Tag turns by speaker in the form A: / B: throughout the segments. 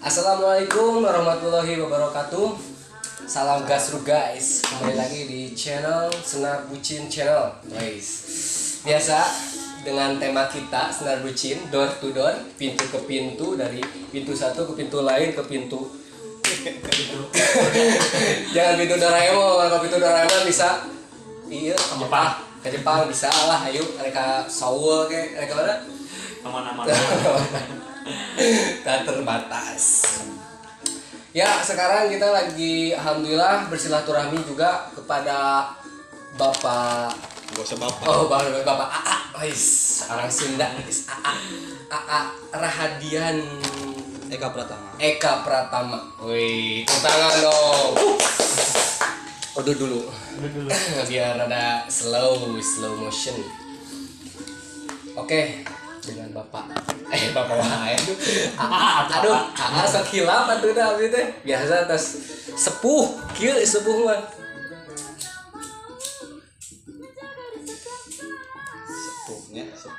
A: Assalamualaikum warahmatullahi wabarakatuh. Salam gasru guys. Kembali lagi di channel Senar Bucin Channel guys. Biasa dengan tema kita Senar Bucin, door to door, pintu ke pintu, dari pintu satu ke pintu lain ke pintu. Jangan pintu Doraemon, kalau pintu Doraemon bisa iya ke Jepang. Ke Jepang bisa lah, ayo mereka Seoul kayak mereka mana?
B: Kemana-mana.
A: Tak terbatas. Ya, sekarang kita lagi alhamdulillah bersilaturahmi juga kepada Bapak.
C: Gak usah bapak.
A: Oh, Bapak AA. Wis, orang Sunda, guys. AA Rahadian
C: Eka
A: Pratama. Wih, tepuk tangan dong. Udah dulu. Biar ada slow motion. Oke, dengan Bapak wae. Aduh, sok hilap atuh da abdi teh. Biasa tos sepuh, kieu sepuh mah.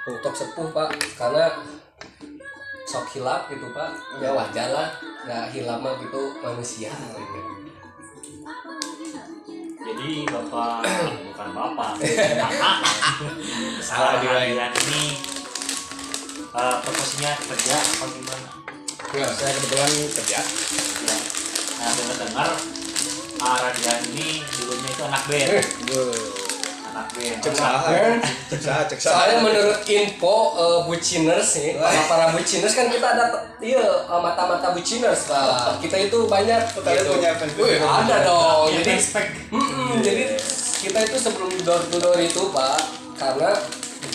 A: Untuk sepuh, Pak. Karena sok hilap gitu, Pak. Ya wajar lah. Enggak hilap mah gitu manusia gitu.
B: Jadi bapak bukan bapak.
A: Salah dia
B: ini. Profesinya kerja apa gimana?
A: Ya, saya kebetulan kerja.
B: Ya. Nah, dengar Radian ini dulunya itu anak band. Anak band.
C: Cek
A: Soalnya menurut info buciners nih, para buciners kan kita ada mata-mata buciners lah. Kita itu banyak
C: Kalian
A: gitu.
C: punya fans?
A: Wih, ada dong. Jadi
B: respect.
A: jadi kita itu sebelum door to door itu, Pak, karena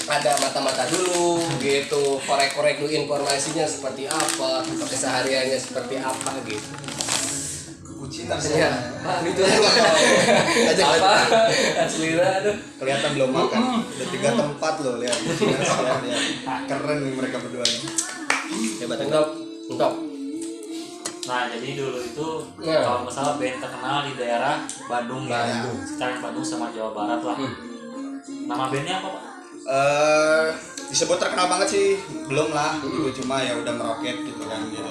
A: ada mata-mata dulu gitu, korek-korek dulu informasinya seperti apa, kesehariannya seperti apa gitu.
C: Buciners
A: Ya, gitu apa aslinya aduh.
C: kelihatan belum makan. Udah 3 tempat loh, lihat. Buciners ya, lihat. Keren nih mereka berdua nih. Hebat.
A: Untuk
B: Nah, jadi dulu itu
A: Ya.
B: kalau nggak salah band terkenal di daerah Bandung.
A: Bandung.
B: Ya. Sekarang Bandung sama Jawa Barat lah. Nama bandnya apa, Pak?
C: Disebut terkenal banget sih, belum lah. Itu cuma ya udah meroket gitu kan gitu.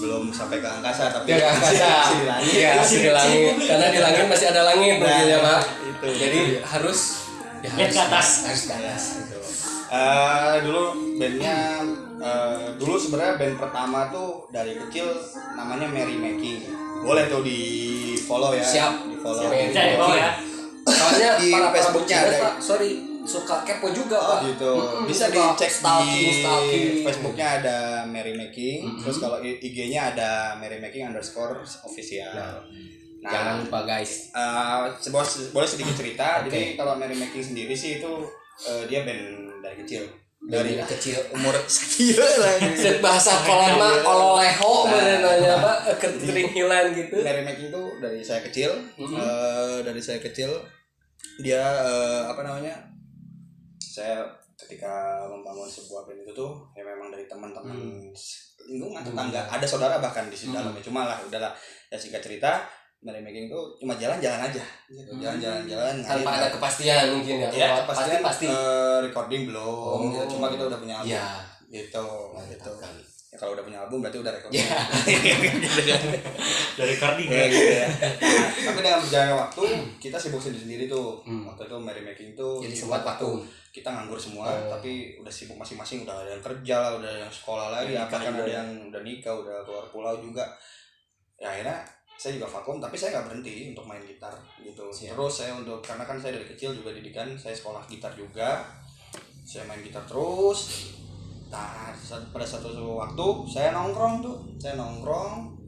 C: Belum sampai ke angkasa tapi
A: ya ke angkasa.
C: masih di langit.
A: Iya, masih di langit. Karena di langit masih ada langit ya, Pak.
C: Itu.
A: Jadi harus
B: Lihat ke atas.
A: Harus ke atas gitu.
C: Dulu bandnya dulu sebenarnya band pertama tuh dari kecil namanya Merry Making. Boleh tuh di follow ya.
A: Siap.
C: Di follow.
A: Merry
B: Cek di bawah ya.
A: Soalnya
C: Di
A: para
C: Facebooknya
A: buciners,
C: ada.
A: Pak, sorry, suka kepo juga,
C: Oh
A: Pak.
C: gitu. Bisa
A: suka
C: dicek
A: stalking.
C: di Facebooknya ada Merry Making. Terus kalau IG-nya ada Merry Making _official. Nah,
A: Jangan lupa guys.
C: boleh sedikit cerita.
A: Oke.
C: Jadi kalau Merry Making sendiri sih itu dia band dari kecil.
A: Dari kecil
C: Umur sekian lah.
A: bahasa kolot mah ololeho berenanya Pak, keteringhilan gitu.
C: Merry Making tuh dari saya kecil. Dari saya kecil dia saya ketika membangun sebuah band itu tuh ya memang dari teman-teman lingkungan tetangga, ada saudara bahkan di dalamnya. Cuma lah udahlah, ya singkat cerita Merry Making tuh cuma jalan-jalan aja gitu. Jalan-jalan
A: Tanpa ada kepastian mungkin ya.
C: ya
A: pasti.
C: Recording belum gitu. Cuma kita udah punya album
A: Iya.
C: gitu.
A: Kali.
C: Ya, kalau udah punya album berarti udah recording.
A: Ya.
B: Dari Cardi
C: Ya, gitu ya. Nah, tapi dengan berjalannya waktu kita sibuk sendiri-sendiri tuh. Waktu itu Merry Making tuh
A: Jadi sempat waktu.
C: kita nganggur semua, tapi udah sibuk masing-masing, udah ada yang kerja lah, udah ada yang sekolah lagi, bahkan ada yang udah nikah, udah keluar pulau juga. Ya akhirnya saya juga vakum, tapi saya nggak berhenti untuk main gitar gitu. Terus saya karena kan saya dari kecil juga didikan, saya sekolah gitar juga, saya main gitar terus. Nah, pada satu waktu saya nongkrong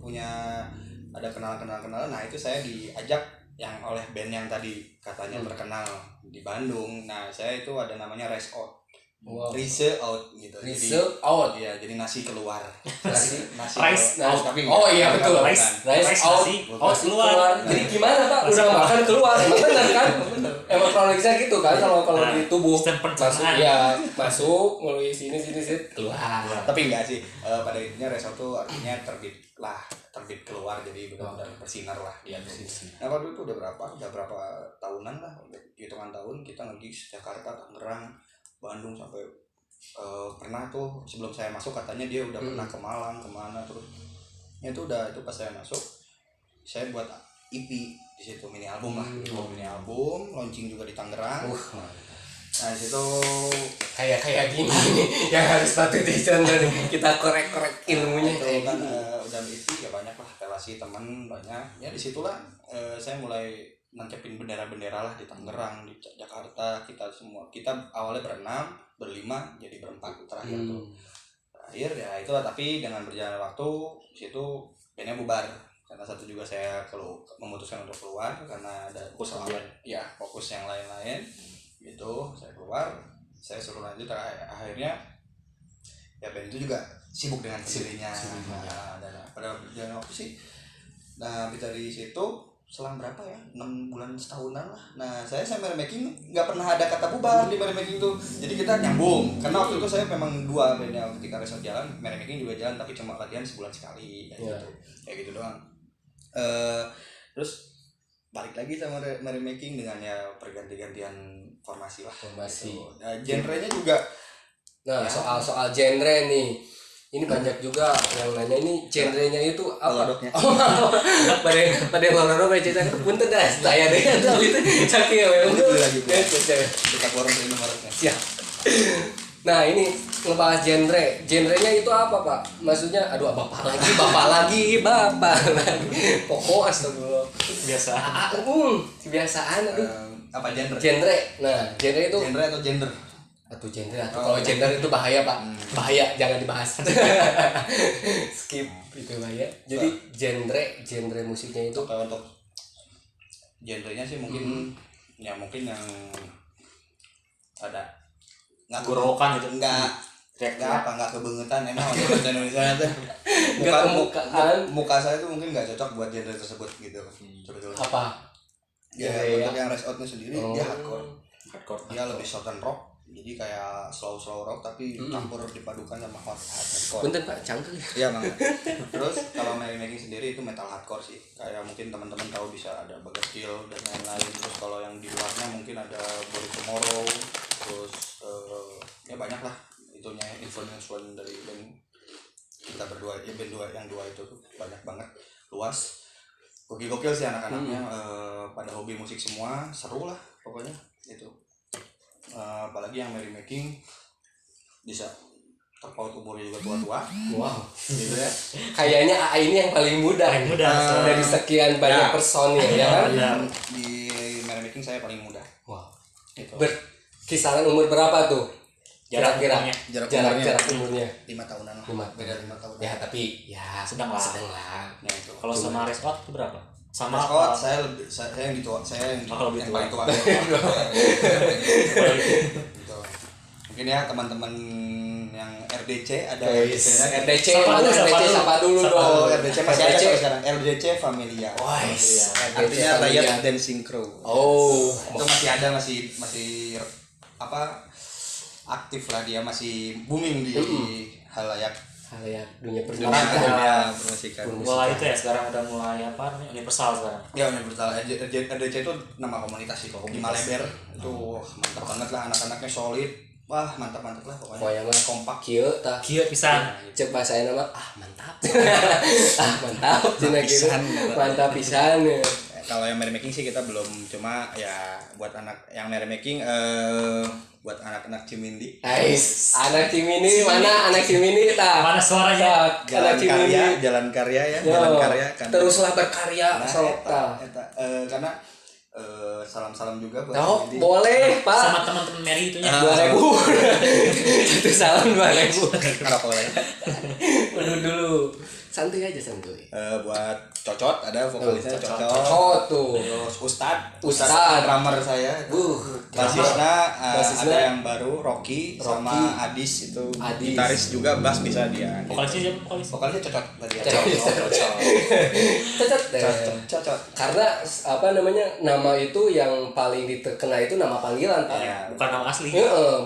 C: punya ada kenalan. Nah itu saya diajak yang oleh band yang tadi katanya terkenal di Bandung. Nah saya itu ada namanya Rise Out.
A: Wow.
C: Rise Out gitu.
A: Rise out.
C: Iya, jadi nasi keluar.
A: Nasi
B: Rice
C: out tapi
A: oh iya betul.
B: Rice
A: out.
B: out keluar.
A: Jadi gimana Pak? Udah makan keluar. Emang benar kan? Emang kronologisnya gitu kan kalau di tubuh
B: sistem
A: masuk
B: pencernaan.
A: ya masuk melalui sini keluar.
C: Tapi enggak sih, pada intinya Rise Out tuh artinya terbit keluar, jadi benar-benar bersinar lah dia tuh. Nah waktu itu udah berapa tahunan lah, hitungan tahun kita nge-gigs Jakarta, Tangerang, Bandung sampai pernah tuh sebelum saya masuk katanya dia udah pernah ke Malang kemana terus itu pas saya masuk saya buat EP di situ, mini album lah, mini album, launching juga di Tangerang. Nah di situ
A: kayak gini nih yang harus patut dicontoh nih. Kita korek ilmunya
C: itu
A: kayak
C: kan
A: gini.
C: udah EP ya banyak lah relasi teman banyak ya, disitulah saya mulai nancepin bendera-bendera lah di Tangerang, di Jakarta. Kita awalnya berlima jadi berempat terakhir tuh. Terakhir ya itulah, tapi dengan berjalan waktu situ bandnya bubar karena satu juga saya memutuskan untuk keluar karena ada fokus yang lain-lain gitu. Saya keluar, saya suruh lanjut, akhirnya ya band itu juga sibuk dengan sendirinya. Dan pada berjalan waktu sih, nah dari situ selang berapa ya, 6 bulan setahunan lah. Nah saya Merrymaking nggak pernah ada kata bubar di Merrymaking tuh, jadi kita nyambung karena waktu itu saya memang dua bandnya. Ketika Resort jalan, Merrymaking juga jalan, tapi cuma latihan sebulan sekali kayak gitu doang. Terus balik lagi sama Merrymaking dengan ya perganti-gantian formasi lah. Gitu. Nah, genrenya juga.
A: Nah, ya. soal genre nih. Ini banyak juga yang nanya ini genrenya itu apa? Pada lorok kayak cerita punten dah saya deh tahu itu saking ya memang.
C: Kita keluar dari nomornya.
A: Siap. Nah, ini ngebahas genrenya itu apa, Pak? Maksudnya aduh bapak lagi. Pokok astagfirullah. Kebiasaan aduh.
C: Apa genre?
A: Nah, genre itu
C: genre atau gender?
A: Kalau gender itu bahaya, Pak. Bahaya, jangan dibahas. Skip itu bahaya. Jadi genre musiknya itu
C: kalau untuk genrenya sih mungkin ya mungkin yang ada nggak
B: gorokan gitu,
C: nggak kebengetan emang orang bahasa Indonesia tuh muka saya tuh mungkin nggak cocok buat genre tersebut gitu sebetulnya.
A: Apa
C: ya untuk yang Rise Outnya sendiri dia hardcore dia lebih southern rock, jadi kayak slow rock tapi campur dipadukan sama hardcore.
A: Punten Pak, cangkel.
C: Iya Bang. Terus kalau Merrymaking sendiri itu metal hardcore sih. Kayak mungkin teman-teman tahu bisa ada Bagatelle dan lain-lain. Terus kalau yang di luarnya mungkin ada Body Tomorrow. Terus ya banyak lah itunya influence dari band kita berdua, ya band yang dua itu tuh banyak banget, luas. Gokil sih anak-anaknya, pada hobi musik semua, seru lah pokoknya itu. Apalagi yang Merrymaking bisa terpaut umurnya juga tua-tua.
A: Wow.
C: Gitu ya.
A: Kayaknya ini yang paling muda dari sekian banyak personil ya kan?
C: Di Merrymaking saya paling muda.
A: Wow.
C: Itu.
A: Kisaran umur berapa tuh? Kira-kira
C: jarak
A: umurnya
C: 5 tahunan lah.
A: Beda 5 tahun. Ya tapi ya
B: sedang lah.
C: Ya, itu.
B: Kalau sama Rise Out itu berapa? Sama
C: Scott, saya yang tua, yang paling tua. Gitu. Mungkin ya teman-teman yang RDC ada
A: RDC siapa dulu dong.
C: RDC masih ada sekarang, RDC Familia. Artinya Riot Dancing Crew. Itu masih ada, masih apa aktif lah, dia masih booming di halayak
A: dunia permusikan.
B: Mulai itu ya sekarang udah mulai apa namanya universal sekarang.
C: Ya universal. RDC itu nama komunitas sih kok. Di Maleber itu mantap banget lah, anak-anaknya solid. Wah mantap lah pokoknya mah kompak.
A: Kieu pisan. Cek bahasa nama mantap. Mantap cenah kieu. Mantap pisan.
C: Kalau yang Merrymaking sih kita belum, cuma ya buat anak yang Merrymaking buat anak-anak Cimindi.
A: Anak Cimindi mana? Anak Cimindi tah.
B: Mana suaranya?
C: Jalan karya kan.
A: Teruslah berkarya sok tah.
C: Karena salam-salam juga buat
A: Cimindi. Boleh, Pak.
B: Sama teman-teman Mary itunya
A: 2000. Satu salam 2000.
C: Kalau boleh.
A: Dulu. Santuy.
C: Buat Cocot ada vokalisnya
A: Cocot tuh.
C: Terus
A: Ustad
C: drummer saya. Basisnya ada yang baru Rocky sama Adis itu. Gitaris juga, bass bisa dia.
B: Vokalisnya siapa?
C: Vokalisnya Cocot tadi.
A: Cocot. Karena apa namanya? Nama itu yang paling diterkena itu nama panggilan, Pak.
C: Ya,
B: bukan nama asli.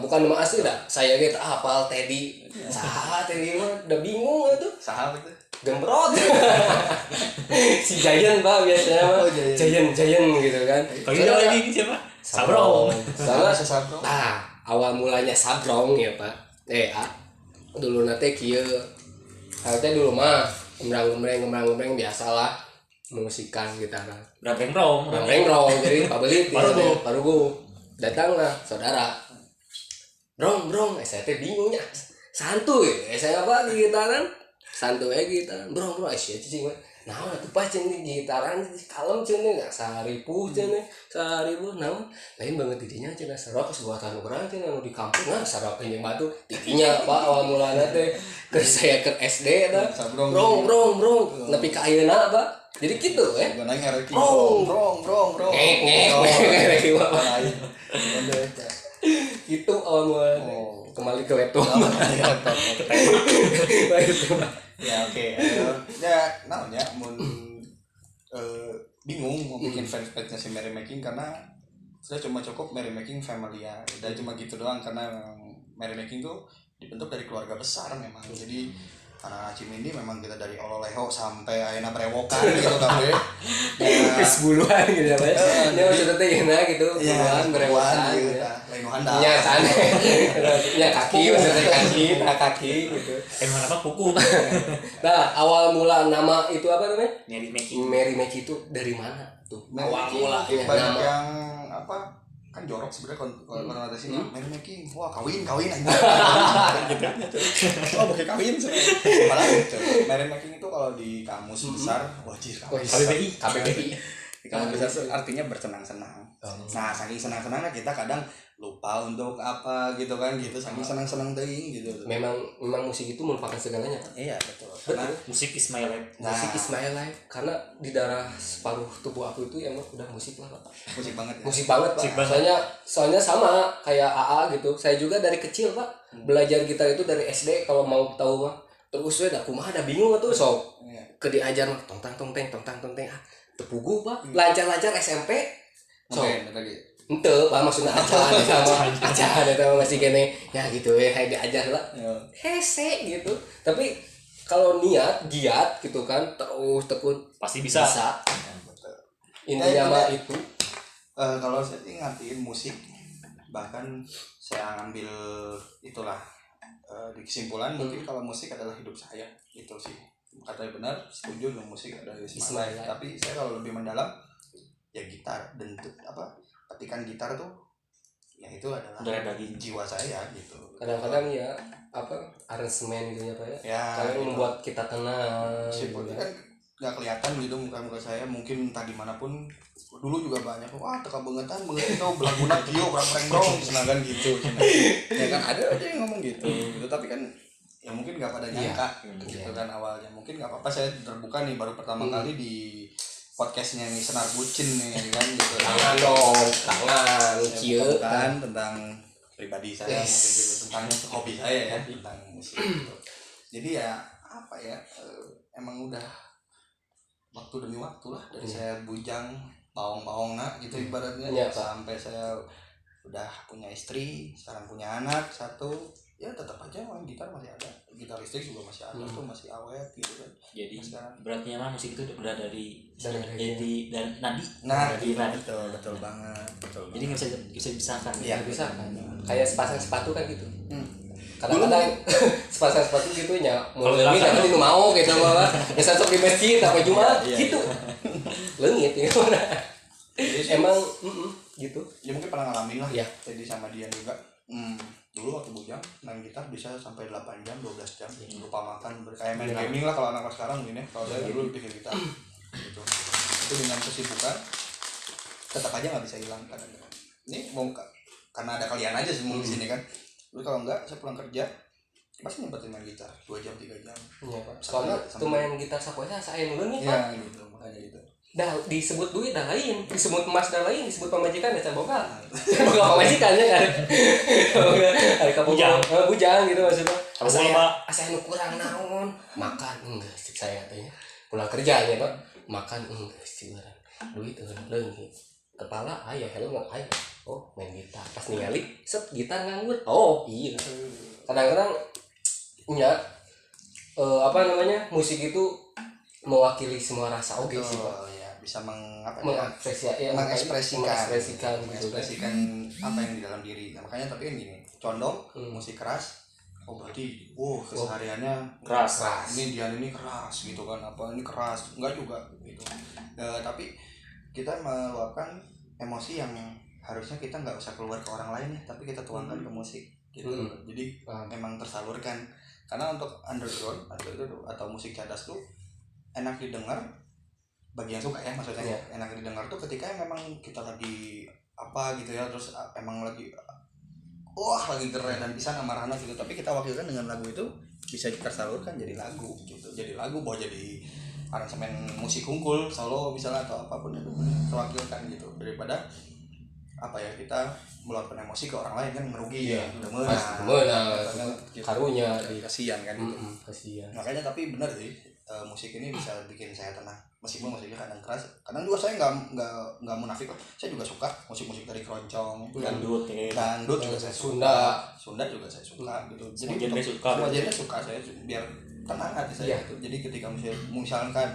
A: Bukan nama asli dah. Saya gitu hafal Teddy. Teddy mah udah bingung itu.
C: Saha itu.
A: Gembrot. Si Giant Pak biasanya mah. Giant gitu kan.
B: Kalau itu lagi siapa? Sabrong.
C: Sabrong.
A: Nah, awal mulanya Sabrong ya, Pak. Dulu nate kieu. Harusnya dulu mah gembrang biasalah musikan gitaran.
B: Brang-brang-brong.
A: Jadi pabelit baru gue datang lah saudara. Brong, saya teh bingungnya. Santuy, saya apa di gitaran? Santuy aja gitaran. Brong, sih cing. Nah, tuh pas cing gitaran kalem cing enggak saripuh cing. Saripuh naon? Lain banget tidinya cing sarok buatan urang cing anu di kampung nah sarok ini batu tidinya Pak awal mulana teh ke saya ke SD dah. Brong. Nepi ka ayeuna Pak. Jadi gitu
C: Gua nanya Reki.
A: Brong.
C: Ngek.
A: Itu awal mulanya. Kembali ke laptop.
C: Ya oke. Ya namanya mun bingung mau bikin fanpage-nya si Merrymaking karena saya cuma cukup Merrymaking family ya. Udah cuma gitu doang karena Merrymaking tuh dibentuk dari keluarga besar memang. Jadi anak Cimindi memang kita dari Ololeho sampai ayeuna Brewokan gitu kabeh.
A: Wis buluan gitu ya, Pak. Nya maksudnya teh yeuna gitu, buluan berewokan gitu.
C: Lain handal.
A: Nya sana. Ya kaki maksudnya kaki gitu.
B: Emang apa kuku?
A: Nah, awal mula nama itu apa namanya?
B: Merrymaking
A: itu dari mana tuh?
C: Awal
A: Awal mulanya
C: banyak
A: nama.
C: yang apa kan jorok sebenarnya konotasinya Merrymaking wah kawin aja gitu oh pakai kawin sebenarnya malah gitu Merrymaking itu kalau di kamus besar wajib
A: KBBI
C: di kamus besar itu artinya bersenang-senang. Nah saking senang-senangnya kita kadang lupa untuk apa gitu kan gitu saking senang-senang teuing gitu.
A: Memang musik itu merupakan segalanya Pak.
C: Iya betul karena
B: musik is my life.
A: Musik is my life karena di darah separuh tubuh aku itu yang udah musik lah Pak.
C: musik banget ya.
A: Musik banget Pak. Soalnya sama kayak AA gitu. Saya juga dari kecil Pak belajar gitar itu dari SD kalau mau tahu mah. Terus saya kumaha ada bingung tuh sok. Ke diajar mah tong tang tepugu Pak. Lancar-lancar SMP. So, ente Pak maksudnya aja eta masih kene ya gitu ya kayak diajar lah. Hese gitu. Tapi kalau giat gitu kan terus tekun
B: Pasti bisa.
A: Intinya mah itu.
C: Kalau saya sih ngertiin musik bahkan saya ngambil itulah di kesimpulan mungkin kalau musik adalah hidup saya itu sih katanya benar setuju dengan musik adalah
A: Ismail.
C: tapi saya kalau lebih mendalam ya gitar dan apa petikan gitar tuh ya itu adalah
B: daging
C: jiwa saya gitu
A: Kadang-kadang ya apa aransemen gitu ya Pak ya. Kalian
C: gitu.
A: membuat kita tenang.
C: Simpelnya kan nggak kelihatan gitu muka saya mungkin entah dimanapun dulu juga banyak wah teka banget itu belaguna kio kurang dong senangkan gitu ya kan ada aja yang ngomong gitu tapi kan ya mungkin nggak pada nyangka gitu kan awalnya mungkin nggak apa-apa saya terbuka nih baru pertama kali di podcastnya nih Senar Bucin nih kan gitu
A: Tangan kieu
C: kan tentang pribadi saya mungkin gitu tentang hobi saya ya tentang musik gitu. Jadi ya apa ya emang udah waktu demi waktu lah dari saya bujang bawang gitu ibaratnya sampai saya udah punya istri sekarang punya anak satu ya tetap aja main gitar masih ada gitar listrik juga masih ada tuh masih awet gitu kan
B: jadi beratnya mah musik itu udah dari nadi
C: dari nadi betul banget
B: jadi nggak bisa dipisahkan
A: ya bisa kan kayak sepasang sepatu kan gitu kadang-kadang sepasang sepatu gitu nya mulai jangan itu mau gitu malah ya sosok di masjid apa cuma gitu leungit gitu emang gitu
C: ya mungkin pernah ngalamin lah
A: ya
C: jadi sama dia juga dulu waktu bujang main gitar bisa sampai 8 jam 12 jam lupa makan kayak main gaming lah kalau anak sekarang gini kalau saya dulu bikin gitar gitu itu dengan kesibukan tetap aja nggak bisa hilang kadang-kadang ini mau karena ada kalian aja semua di sini kan lu kalau enggak saya pulang kerja pasti nyempetin main gitar 2 jam 3 jam
A: iya Pak soalnya tuh main gitar sapoe saya nulun nih Pak
C: ya gitu makanya gitu
A: dah disebut duit dah lain disebut emas dah lain disebut pemajikan ya boga pemajikannya kan ada bujang gitu maksudnya asa nu kurang naon makan enggak sih saya tanya pulang kerjanya Pak makan enggak sih duit leungit kepala aya helm aya oh main gitar pas ningali set gitar nganggur oh iya kadang-kadang nya apa namanya musik itu mewakili semua rasa oke sih Pak
C: bisa
A: mengekspresikan
C: apa yang di dalam diri. Nah, makanya tapi kan gini, condong musik keras oh berarti kesehariannya
B: Keras.
C: ini keras gitu kan, apa ini keras, enggak juga gitu. Tapi kita meluapkan emosi yang harusnya kita nggak usah keluar ke orang lain ya, tapi kita tuangkan ke musik gitu. Jadi memang tersalurkan, karena untuk underground atau musik cadas tuh enak didengar bagi yang suka ya, maksudnya enak didengar tuh ketika memang kita lagi apa gitu ya, terus emang lagi lagi keren dan bisa amarana gitu, tapi kita wakilkan dengan lagu itu bisa tersalurkan jadi lagu gitu, jadi lagu bahwa jadi aransemen musik unggul solo misalnya atau apapun itu terwakilkan gitu, daripada apa ya kita meluapkan emosi ke orang lain kan merugi ya,
A: karunya
C: kasihan kan gitu.
A: Kasihan.
C: Makanya tapi benar sih, musik ini bisa bikin saya tenang meskipun musiknya kadang keras. Kadang juga saya nggak munafik kok, saya juga suka musik dari keroncong, dangdut juga saya suka, Sunda juga saya suka gitu. Jadi semua genre suka saya biar tenang hati saya gitu. Jadi ketika misalkan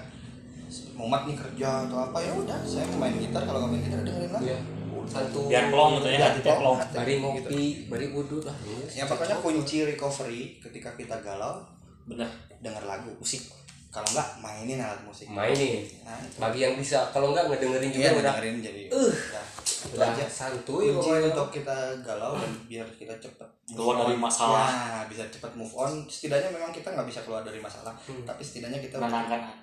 C: mumet nih kerja atau apa, ya udah saya main gitar, kalau nggak main gitar dengerin lagu.
B: Satu biar plong gitu ya, hati plong.
A: Bari ngopi, bari wudhu lah.
C: Ya pokoknya kunci recovery ketika kita galau,
B: benar,
C: denger lagu musik. Kalau enggak mainin alat musik.
A: Mainin. Nah, bagi yang bisa, kalau enggak ngedengerin juga udah
C: dengerin jadi
A: udah santuy
C: kunci
A: pokoknya.
C: untuk kita galau dan biar kita cepat
B: keluar dari masalah.
C: Ya, bisa cepat move on. Setidaknya memang kita nggak bisa keluar dari masalah, tapi setidaknya kita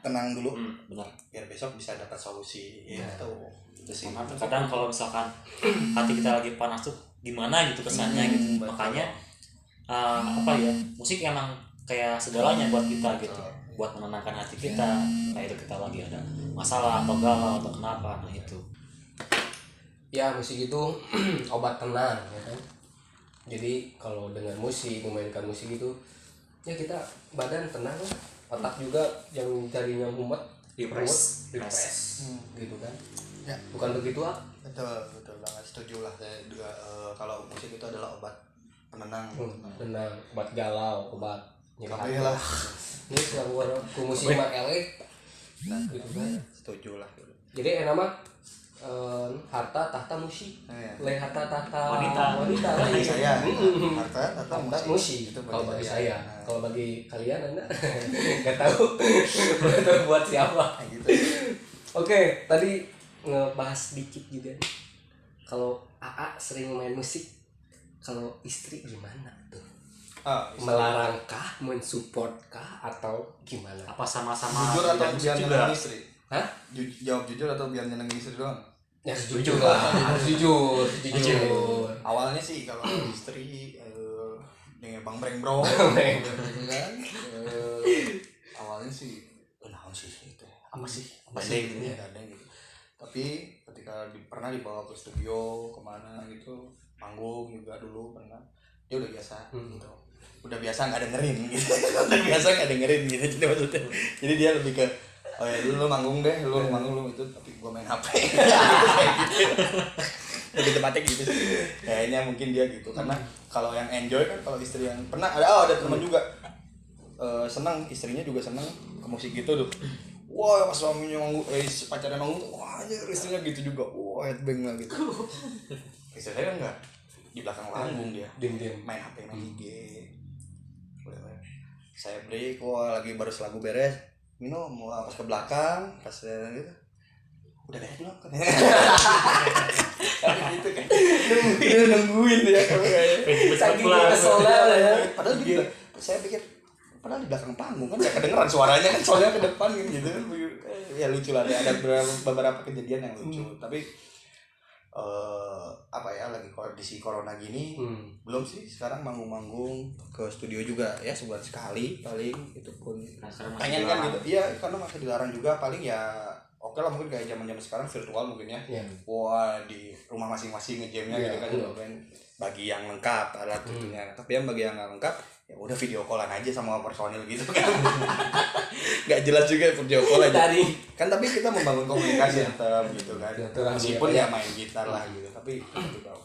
C: tenang dulu.
B: Benar.
C: Biar besok bisa dapat solusi gitu. Itu sih.
B: Kadang kalau misalkan hati kita lagi panas tuh gimana gitu kesannya gitu. Makanya apa ya, musik emang kayak segalanya buat kita gitu, buat menenangkan hati kita. Nah itu kita lagi ada masalah atau galau atau kenapa, nah itu
A: Ya musik itu obat tenang ya kan. Jadi kalau dengan musik, memainkan musik itu ya kita badan tenang lah, otak juga yang tadinya mumet refresh gitu kan ya. Bukan begitu
C: betul banget, setuju lah saya juga. Kalau musik itu adalah obat penenang,
A: tenang, obat galau, obat
C: nyekapin lah.
A: Ini selalu musik mak elek gitu kan,
C: setuju lah.
A: Jadi nama harta tahta musik, lain harta tahta
B: wanita
C: bagi saya harta tahta
A: musik
C: itu
A: kalau bagi saya.
C: Nah.
A: Kalau bagi kalian anda nggak tahu buat siapa
C: gitu.
A: Oke, tadi ngebahas dikit juga nih. Kalau AA sering main musik, kalau istri gimana tuh? Melarangkah, mensupportkah, atau gimana?
B: apa sama-sama
C: jujur atau biar nyenengin istri?
A: Hah?
C: Jawab jujur atau biar nyenengin istri doang?
A: Ya jujur lah, harus jujur.
C: Awalnya sih kalau istri dengan Bang Breng Bro kan, awalnya sih naon sih itu apa sih gitu. Tapi ketika pernah dibawa ke studio kemana gitu, manggung juga dulu pernah, dia udah biasa gitu, udah biasa nggak dengerin gitu jadi maksudnya, jadi dia lebih ke oh ya lu manggung deh, lu manggung lu itu, tapi gua main HP lebih tepatnya gitu sih kayaknya, mungkin dia gitu. Karena kalau yang enjoy kan, kalau istri yang pernah ada teman juga senang, istrinya juga senang ke musik gitu tuh, wah pas suaminya manggung, pacarnya manggung tuh, wah aja istrinya gitu juga, wah headbang lah gitu. Istri saya kan enggak, di belakang panggung dia diam-diam main HP, main IG. Saya break, wah lagi baru lagu beres, minum, mau pas ke belakang, pas gitu, udah beres belum? Gitu kan, nungguin dia
A: Saking keselnya ya.
C: Padahal gitu, saya pikir padahal di belakang panggung kan gak kedengeran suaranya kan, soalnya ke depan gitu kan. Ya lucu lah, ada beberapa kejadian yang lucu. Tapi apa ya, lagi kondisi corona gini belum sih sekarang manggung-manggung ke studio juga ya, sebulan sekali paling, itu pun pengen kan gitu. Iya, karena masih dilarang juga, paling ya oke lah, mungkin kayak zaman sekarang virtual mungkin ya. Wah di rumah masing-masing ngejamnya gitu kan, bagi yang lengkap alat tentunya. Tapi yang bagi yang nggak lengkap ya udah video callan aja sama personil gitu kan. Nggak jelas juga video call aja kan, tapi kita membangun komunikasi tetap gitu kan, meskipun ya main gitar lah gitu. Tapi itu juga,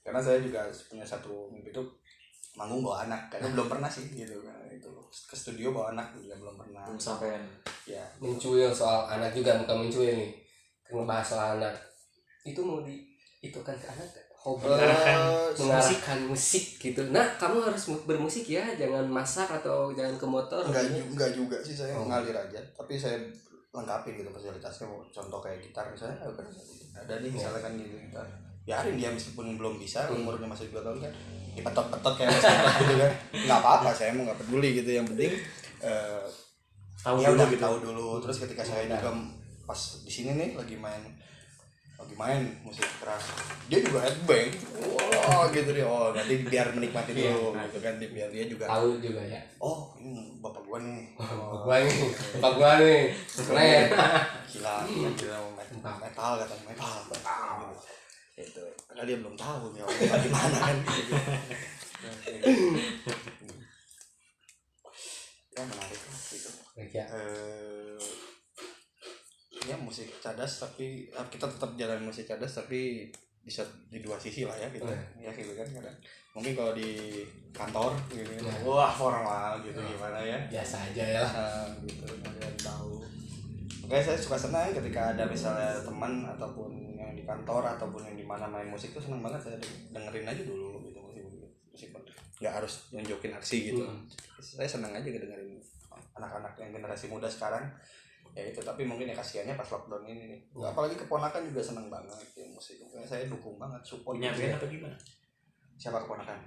C: karena saya juga punya satu mimpi tuh manggung bawa anak, karena belum pernah sih gitu kan, itu ke studio bawa anak juga belum pernah
B: sampai
C: ya.
A: Mencuil soal anak juga, bukan mencuil nih, ngebahas soal anak itu mau itu kan ke anak hobi
B: Mengarahkan
A: musik gitu. Nah, kamu harus bermusik ya, jangan masak atau jangan ke motor.
C: Enggak juga sih, saya mengalir aja, tapi saya lengkapin gitu fasilitasnya. Contoh kayak gitar misalnya, ada nih misalnya kan gitu gitar, biarin dia meskipun belum bisa, umurnya masih 2 tahun kan, dipetot-petot kayak mas gitu kan, nggak apa-apa, saya mau nggak peduli gitu, yang penting
B: tahu
C: ya
B: dulu
C: udah
B: gitu.
C: tahu dulu. Terus ketika saya juga pas di sini nih lagi main musik keras, dia juga headbang, wah gitu dia, oh nanti biar menikmati dulu gitu kan, biar dia juga
A: Tahu juga ya.
C: oh ini bapak gua nih,
A: Bapak gua nih, keren.
C: gila metal katanya, metal gitu. Itu padahal dia belum tahu ya gimana kan gitu. Ya menarik lah gitu.
A: Ya.
C: Ya musik cadas, tapi kita tetap jalan musik cadas tapi bisa di dua sisi lah ya gitu. Ya gitu kan kadang mungkin kalau di kantor gitu kan, wah formal gitu gimana ya,
A: Biasa aja ya lah.
C: gitu ada yang tahu. Makanya saya suka senang ketika ada misalnya teman ataupun yang di kantor ataupun yang di mana main musik tuh, senang banget saya dengerin aja dulu gitu musik nggak harus nunjukin aksi gitu. Saya senang aja dengerin anak-anak yang generasi muda sekarang ya itu. Tapi mungkin ya kasihannya pas lockdown ini nih, apalagi keponakan juga seneng banget ya musik. Saya dukung banget, support.
B: Punya band apa gimana?
C: Siapa keponakan?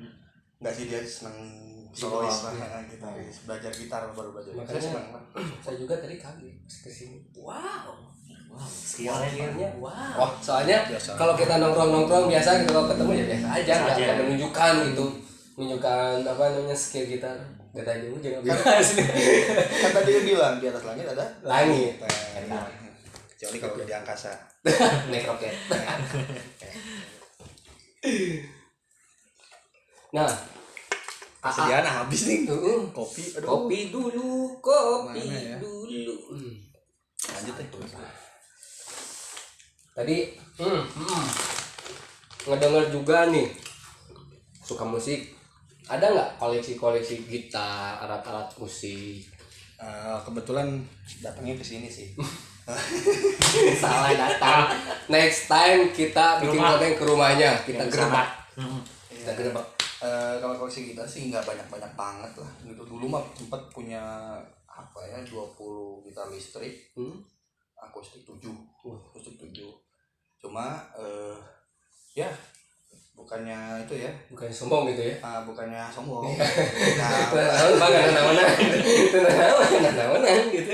C: Enggak sih, dia seneng solois lah, gitaris, belajar gitar, baru belajar.
A: Makanya
C: Saya seneng lah.
A: saya juga tadi kaget kesini. Wow.
B: Skillnya
A: Wow. Soalnya
C: Biasa.
A: kalau kita nongkrong biasa gitu, kalau ketemu ya biasa aja,
B: Biasa aja.
A: nggak menunjukkan gitu, menunjukkan apa namanya skill gitar. Gak tanya lu jangan bahas nih.
C: Kata dia bilang di atas langit ada
A: Langit.
C: Kecuali kalau udah di angkasa.
A: Naik roket. Nah,
C: Kesediaan habis nih.
A: kopi,
C: Aduh.
A: kopi dulu, kopi
C: Mana ya?
A: dulu.
C: Lanjut deh.
A: Tadi ngedenger juga nih, suka musik. Ada nggak koleksi gitar, alat-alat musik?
C: Kebetulan datangnya ke sini sih.
A: Salah datang. Next time kita bikin
B: Rumah.
A: konten ke rumahnya, kita gerbak.
C: Kita gerbak. Kalau koleksi gitar sih nggak banyak banget lah. Gitu dulu mah sempat punya apa ya, 20 gitar listrik, akustik 7. Akustik 7. Cuma ya bukannya itu ya,
A: Bukan sombong gitu ya.
C: bukannya sombong.
A: Nah, gitu.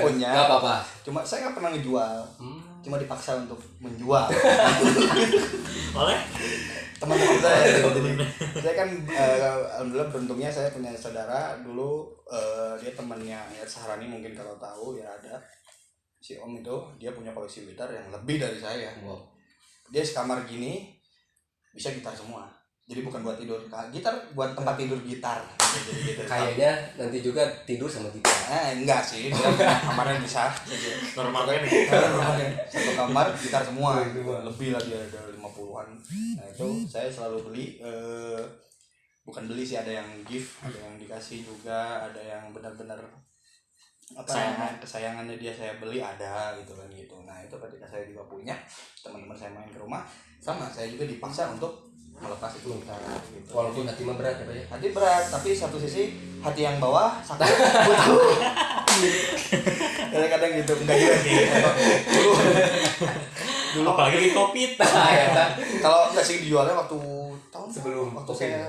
C: Punya.
A: Nggak apa-apa.
C: Cuma saya nggak pernah ngejual. Cuma dipaksa untuk menjual.
B: oleh
C: Teman-teman saya. Jadi, saya kan alhamdulillah beruntungnya saya punya saudara dulu, dia temannya ya Sahrani, mungkin kalau tahu ya, ada si Om itu, dia punya koleksi gitar yang lebih dari saya. Dia sekamar gini bisa gitar semua. Jadi bukan buat tidur, gitar buat tempat tidur gitar. Jadi gitu.
A: Kayaknya nanti juga tidur sama gitar.
C: Enggak sih, dia punya kamarnya bisa.
B: normal kan nih.
C: Satu kamar gitar semua, lebih lah, dia ada 50-an. Nah itu saya selalu beli, bukan beli sih, ada yang gift, ada yang dikasih juga, ada yang benar-benar kesayangannya dia saya beli, ada gitu kan gitu. Nah itu ketika saya juga punya, teman-teman saya main ke rumah, sama saya juga dipaksa untuk melepas itu gitar gitu.
A: Walaupun hati mah berat ya Pak ya.
C: Hati berat, tapi satu sisi hati yang bawah sakit butuh. Kadang-kadang gitu, enggak juga sih. Dulu
B: apalagi di covid.
C: kalau enggak sih dijualnya waktu tahun
A: Sebelum
C: waktu
A: COVID.
C: saya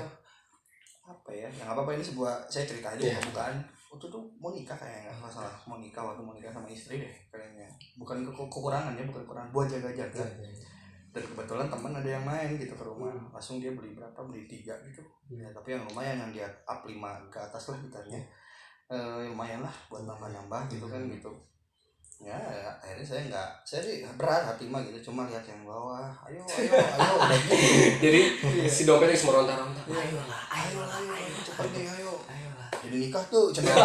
C: apa ya, yang apa ini sebuah, saya cerita aja bukan waktu itu mau nikah kayaknya, nggak salah, mau nikah sama istri deh kayaknya, bukan kekurangan ya, bukan kekurangan, buat jaga-jaga. Dan kebetulan teman ada yang main gitu ke rumah, langsung dia beli 3 gitu ya, tapi yang lumayan, yang dia up 5 ke atas lah gitarnya. Lumayan lah buat nambah gitu kan gitu ya. Akhirnya saya sih berat hati mah gitu, cuma lihat yang bawah, ayo udah gitu.
A: Jadi si dompetnya semua ronta-ronta.
C: ayo cepet nih, ayo jadi nikah tuh cepet.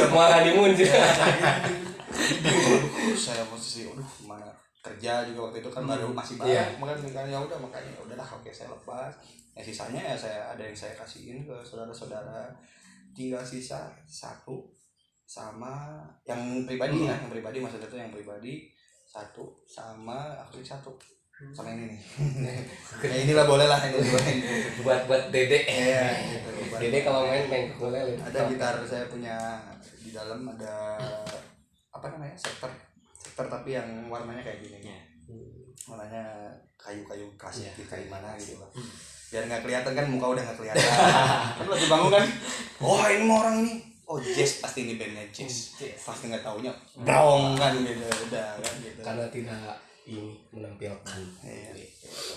A: Mau honeymoon sih.
C: Saya posisi mana kerja juga waktu itu kan baru masih banyak.
A: Iya.
C: makanya udahlah, oke saya lepas. Sisanya ya saya ada yang saya kasihin ke saudara-saudara, tinggal sisa 1 sama yang pribadi ya, yang pribadi maksudnya itu yang pribadi 1 sama akustik 1. sama ini nih. Ya inilah boleh lah ini boleh.
A: buat Dede.
C: Iya, gitu.
A: Dede kalau main ukulele.
C: Ada gitar saya punya di dalam ada apa namanya sektor tapi yang warnanya kayak gini.
B: Ya.
C: Warnanya kayu-kayu klasik
A: Iya.
C: kayu mana gitu lah. Biar nggak kelihatan kan muka udah nggak kelihatan. Kan lagi bangun kan. Oh ini mau orang ini. Oh jazz pasti ini bandnya jazz. Pasti nggak taunya brong kan gitu udah kan gitu.
A: Karena tidak ini menampilkan.
C: Iya.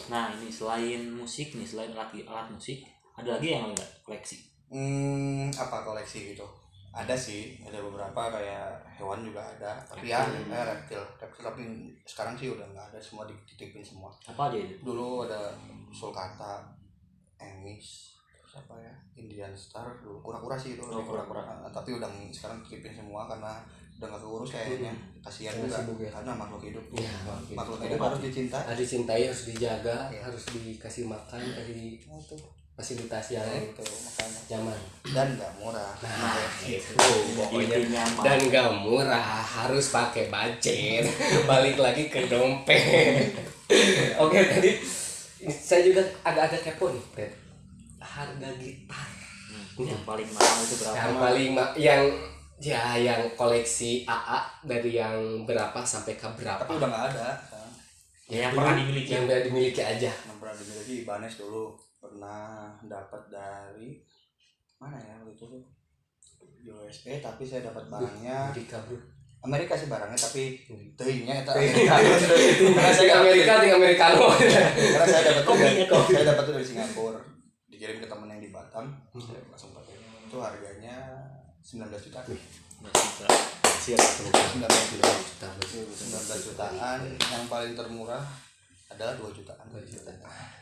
B: Nah ini selain musik nih, selain alat musik, ada lagi yang enggak koleksi?
C: Apa koleksi gitu? Ada sih, ada beberapa kayak hewan juga ada. Tapi ya reptil tapi sekarang sih udah nggak ada, semua dititipin semua.
B: Apa aja itu?
C: Dulu ada sulcata, emis, terus apa ya, Indian star, dulu kura-kura sih itu.
B: Oh, kura-kura.
C: Tapi udah sekarang titipin semua karena udah nggak keurus kayaknya. Kasihan juga
A: Sibuk ya.
C: karena makhluk hidup.
A: Iya,
C: Makhluk hidup harus dicintai.
A: harus dicintai, harus dijaga,
C: Iya.
A: harus dikasih makan, kasih
C: Itu
A: fasilitas yang
C: itu makanya.
A: nyaman.
C: Dan nggak murah.
A: Nah,
C: gitu.
A: pokoknya
B: Intinya mah.
A: dan gak murah, harus pakai budget. Balik lagi ke dompet. Oke, tadi saya juga agak-agak kepo nih, Ted. Harga gitar
B: Yang paling mahal itu berapa?
A: yang paling yang koleksi AA dari yang berapa sampai ke berapa?
C: Tapi udah nggak ada.
B: Ya, yang pernah dimiliki.
A: Yang pernah dimiliki aja.
C: Yang pernah dimiliki Ibanez dulu pernah dapat dari mana ya waktu itu tuh USA, tapi saya dapat barangnya
A: Amerika, bro.
C: Amerika sih barangnya, tapi teuingnya eta
A: Amerika.
C: Karena saya
A: Di Amerikano.
C: karena saya dapat
B: Kopinya kok.
C: saya dapat dari Singapura, dikirim ke temen yang di Batam, saya langsung pakai. Itu harganya 19 juta.
B: Siap.
C: 19 juta. 19 jutaan. Yang paling termurah adalah 2 jutaan.
A: 2 juta.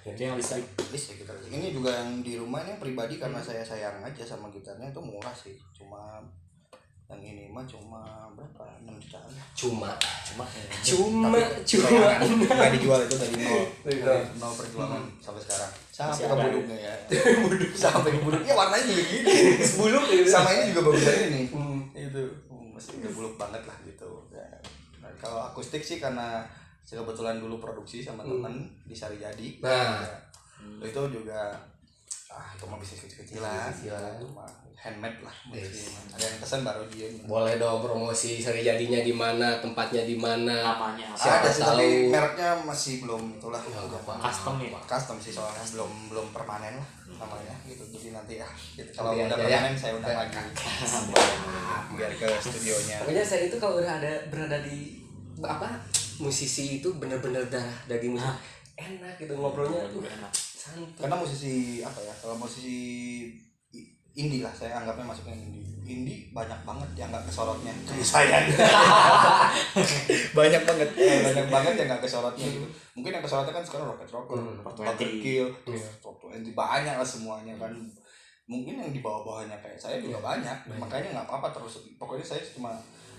B: Jadi yang listrik.
C: Listrik gitar. Ini juga yang di rumah ini pribadi karena saya sayang aja sama gitarnya, itu murah sih. Cuma yang ini mah cuma berapa? 6 jutaan.
A: Cuma
C: Nggak dijual itu dari nol.
A: Dari
C: Dari
A: nol.
C: nol perjuangan sampai sekarang. Sampai
B: Masih
C: ke
B: ada.
C: buduknya ya. Sampai ke buduknya warnanya juga gini.
A: Buluk gitu.
C: Sama ini juga bagus dari ini.
A: Hmm.
C: Itu masih udah buluk banget lah gitu. Ya. Nah, kalau akustik sih karena saya kebetulan dulu produksi sama teman di Sarijadi.
A: Nah.
C: Ya. Itu juga itu mah bisnis kecil-kecilan.
A: Kecil-kecilan.
C: Itu mah handmade lah. Ada yang pesan baru dia.
A: Boleh dong promosi seri jadinya di mana, tempatnya di mana.
B: Namanya apa?
A: Siapa
C: Ada sih
A: tahu.
C: tapi mereknya masih belum itulah.
A: Ya, nggak apa-apa.
B: Custom ya?
C: Custom sih soalnya belum permanen lah namanya gitu. Jadi nanti gitu. Kalau
A: Nanti
C: udah
A: aja ya.
C: permanen saya undang lagi. Biar ke studionya.
A: Pokoknya saya itu kalau udah berada di apa musisi itu bener-bener darah daging musik. Enak gitu ngobrolnya tuh
B: enak.
A: santai.
C: Karena musisi apa ya, kalau musisi indie lah saya anggapnya masuknya indie banyak banget yang nggak kesorotnya kayak saya banyak banget yang nggak kesorotnya gitu. Mungkin yang kesorotnya kan sekarang Rocket Rocker, Kill, Top 20 banyak lah semuanya kan. Mungkin yang di bawah-bawahnya kayak saya juga banyak. Makanya nggak apa-apa, terus pokoknya saya cuma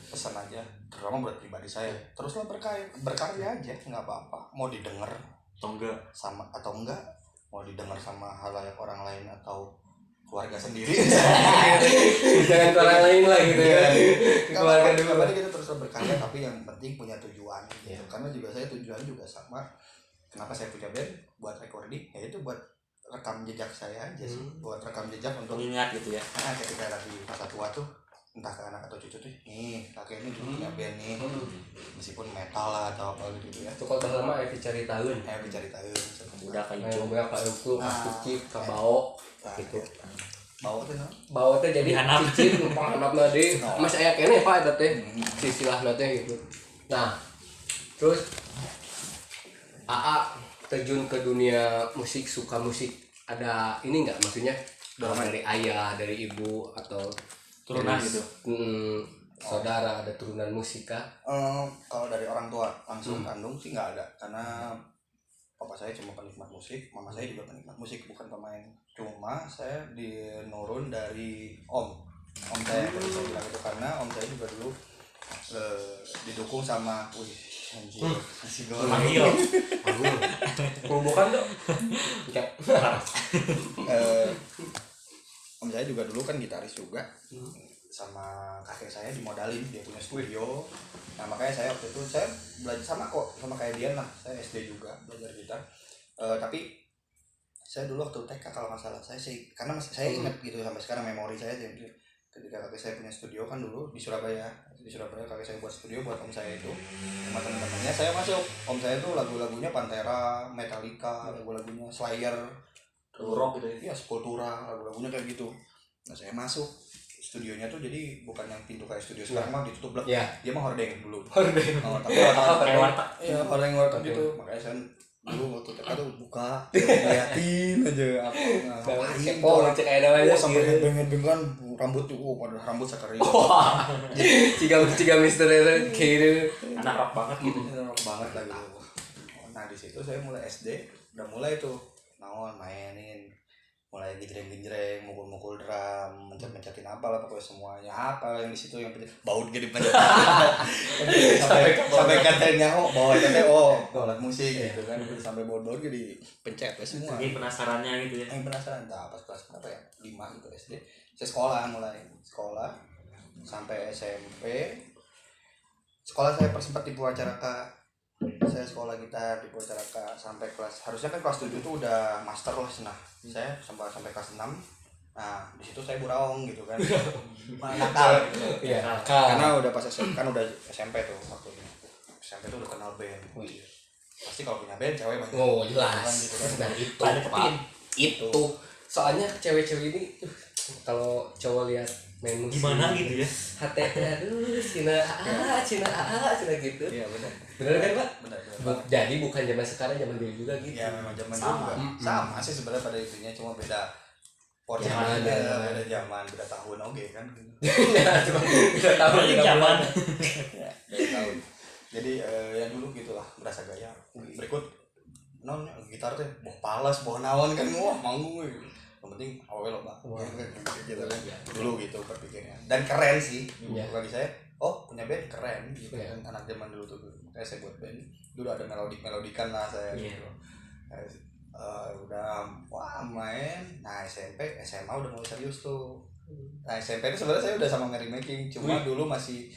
C: pesan aja, terutama buat pribadi saya, teruslah berkarya aja, nggak apa-apa, mau didengar
B: Atau enggak?
C: sama atau enggak, mau didengar sama halayak orang lain atau keluarga sendiri.
A: Jangan ke orang lain lah gitu ya. Keluarga dulu.
C: Tapi kita terus berkarya, tapi yang penting punya tujuan gitu.
A: Iya.
C: Karena juga saya tujuan juga sama. Kenapa saya punya band buat recording? Ya itu buat rekam jejak saya aja sih. Buat rekam jejak untuk
B: Pengingat gitu ya.
C: ketika lagi masa tua tuh, entah ke anak atau cucu tuh, nih kakek ini dulu punya band nih, meskipun metal lah atau apa gitu ya.
A: Itu kalau udah lama ya dicari tahun.
C: Dicari tahu.
B: Udah kayak
A: Kayak
B: hijau.
A: gue Pak Euku, Mas Kucip, Kak Bao gitu.
C: Bawa tuh no?
A: Bawa teh jadi
B: Dihanap.
A: cicit numpang hanapna deui. Mas aya keneh Pak eta teh. Silsilahna teh gitu. Nah, terus AA terjun ke dunia musik, suka musik. Ada ini enggak maksudnya dorongan dari ayah, dari ibu atau
B: Turunan
A: dari,
B: gitu.
A: saudara ada turunan musik kah?
C: Kalau dari orang tua langsung kandung sih nggak ada, karena papa saya cuma penikmat musik, mama saya juga penikmat musik, bukan pemain. Cuma saya dinurun dari om saya kalau saya bilang itu, karena om saya juga dulu didukung sama anjir masih
B: Manggil.
A: Bukan dong. Ya.
C: om saya juga dulu kan gitaris juga, sama kakek saya dimodalin, dia punya studio. Nah makanya saya waktu itu saya belajar sama kayak Dian lah, saya SD juga belajar gitar. Tapi saya dulu waktu TK kalau nggak salah saya sih, karena saya ingat gitu sampai sekarang memori saya aja, ketika kakek saya punya studio kan dulu di Surabaya kakek saya buat studio buat om saya itu sama teman-temannya. Saya masuk, om saya tuh lagu-lagunya Pantera, Metallica, lagu-lagunya Slayer,
B: rock gitu ya.
C: Iya, Sepultura, lagu-lagunya kayak gitu. Nah saya masuk studionya tuh jadi bukan yang pintu kayak studio sekarang mah ditutup blek. Dia mah hordeng dulu.
A: Hordeng.
C: Tapi
B: Kayak warteg.
C: Iya, hordeng gitu. Makanya saya dulu waktu TK tuh buka, liatin aja ngapain
A: kepo cek kayak namanya
C: sampai headbang kan rambut tuh pada rambut sekering.
A: Ciga Mister itu kayak
B: Anak rock banget gitu.
C: Enak banget lagi. Nah di situ saya mulai SD udah mulai tuh mainin, mulai gejreng mukul drum, mencetin apa lah pokoknya semuanya apa yang di situ yang baut gede banget. sampai katanya bawa tete alat musik gitu kan, sampai baut jadi pencet semua.
B: Jadi penasarannya gitu ya.
C: Penasaran pas kelas berapa ya, 5 gitu SD saya mulai sekolah sampai SMP. Sekolah saya sempat tipu acara saya sekolah gitar di Purwacaraka sampai harusnya kan kelas 7 itu udah master lah. Nah saya sampai kelas 6. Nah di situ saya buraung gitu kan. Nakal gitu.
A: Iya,
C: karena udah pas SMP kan udah SMP tuh, waktu SMP tuh udah kenal band. Pasti kalau punya band cewek banyak.
A: Oh jelas
C: gitu kan.
A: nah itu Pak, itu soalnya cewek-cewek ini kalau cowok lihat main musik
B: Gimana gitu ya,
A: hati aduh Cina gitu.
C: Iya benar
A: Bener kan Pak?
C: benar.
A: Jadi bukan zaman sekarang, zaman dulu juga gitu.
C: Ya memang zaman dulu juga sama sih sebenarnya pada intinya, cuma beda porsi,
A: Zaman,
C: beda zaman, beda tahun kan.
A: Cuma kita tahu
B: paling
A: kita
B: zaman.
C: Ya, beda tahun. Jadi ya dulu gitulah, berasa gaya. Berikut non gitar teh boh palas boh naon kan, wah manggung gitu. Yang penting awal lo Pak. Gitu kan. Dulu gitu berpikirnya. Dan keren sih. Bagi saya, punya band keren gitu kan. Anak zaman dulu tuh. Kayak saya buat band. Dulu ada melodikan lah saya gitu. Udah main. Nah SMP, SMA udah mulai serius tuh. Nah SMP itu sebenarnya saya udah sama Merry Making, cuma dulu masih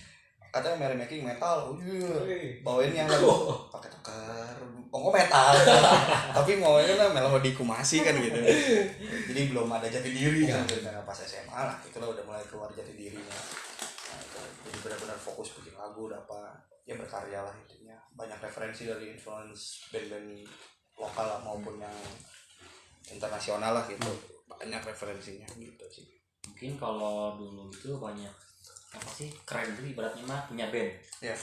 C: katanya Merry Making metal, bawain yang lagu pakai teker, metal, tapi bawain kan melodi kumasi kan gitu, jadi belum ada jati diri kan. Nah, pas SMA lah, itulah udah mulai keluar jati dirinya. Nah, jadi benar-benar fokus bikin lagu, apa ya berkarya lah intinya. Banyak referensi dari influence band-band lokal lah, maupun yang internasional lah gitu, banyak referensinya gitu sih.
B: Mungkin kalau dulu itu banyak apa sih, keren itu ibaratnya mah punya band.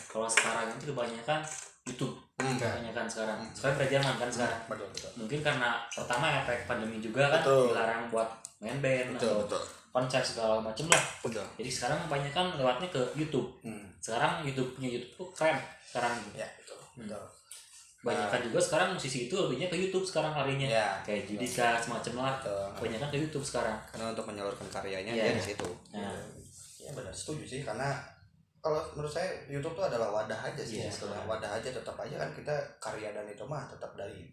B: Kalau sekarang itu kebanyakan YouTube. Kebanyakan sekarang berjaman kan sekarang.
C: Betul.
B: Mungkin karena pertama efek pandemi juga kan, dilarang buat main band atau konser segala macem lah. Jadi sekarang kebanyakan lewatnya ke YouTube. Sekarang punya YouTube tuh keren sekarang.
C: Ya betul.
B: Banyakan juga sekarang musisi itu lebihnya ke YouTube sekarang larinya. Kayak Judika semacam lah. Kebanyakan ke YouTube sekarang.
C: Karena untuk menyalurkan karyanya dia di situ. Ya benar, setuju sih, karena kalau menurut saya YouTube tuh adalah wadah aja sih, wadah aja, tetap aja kan kita karya dan itu mah tetap dari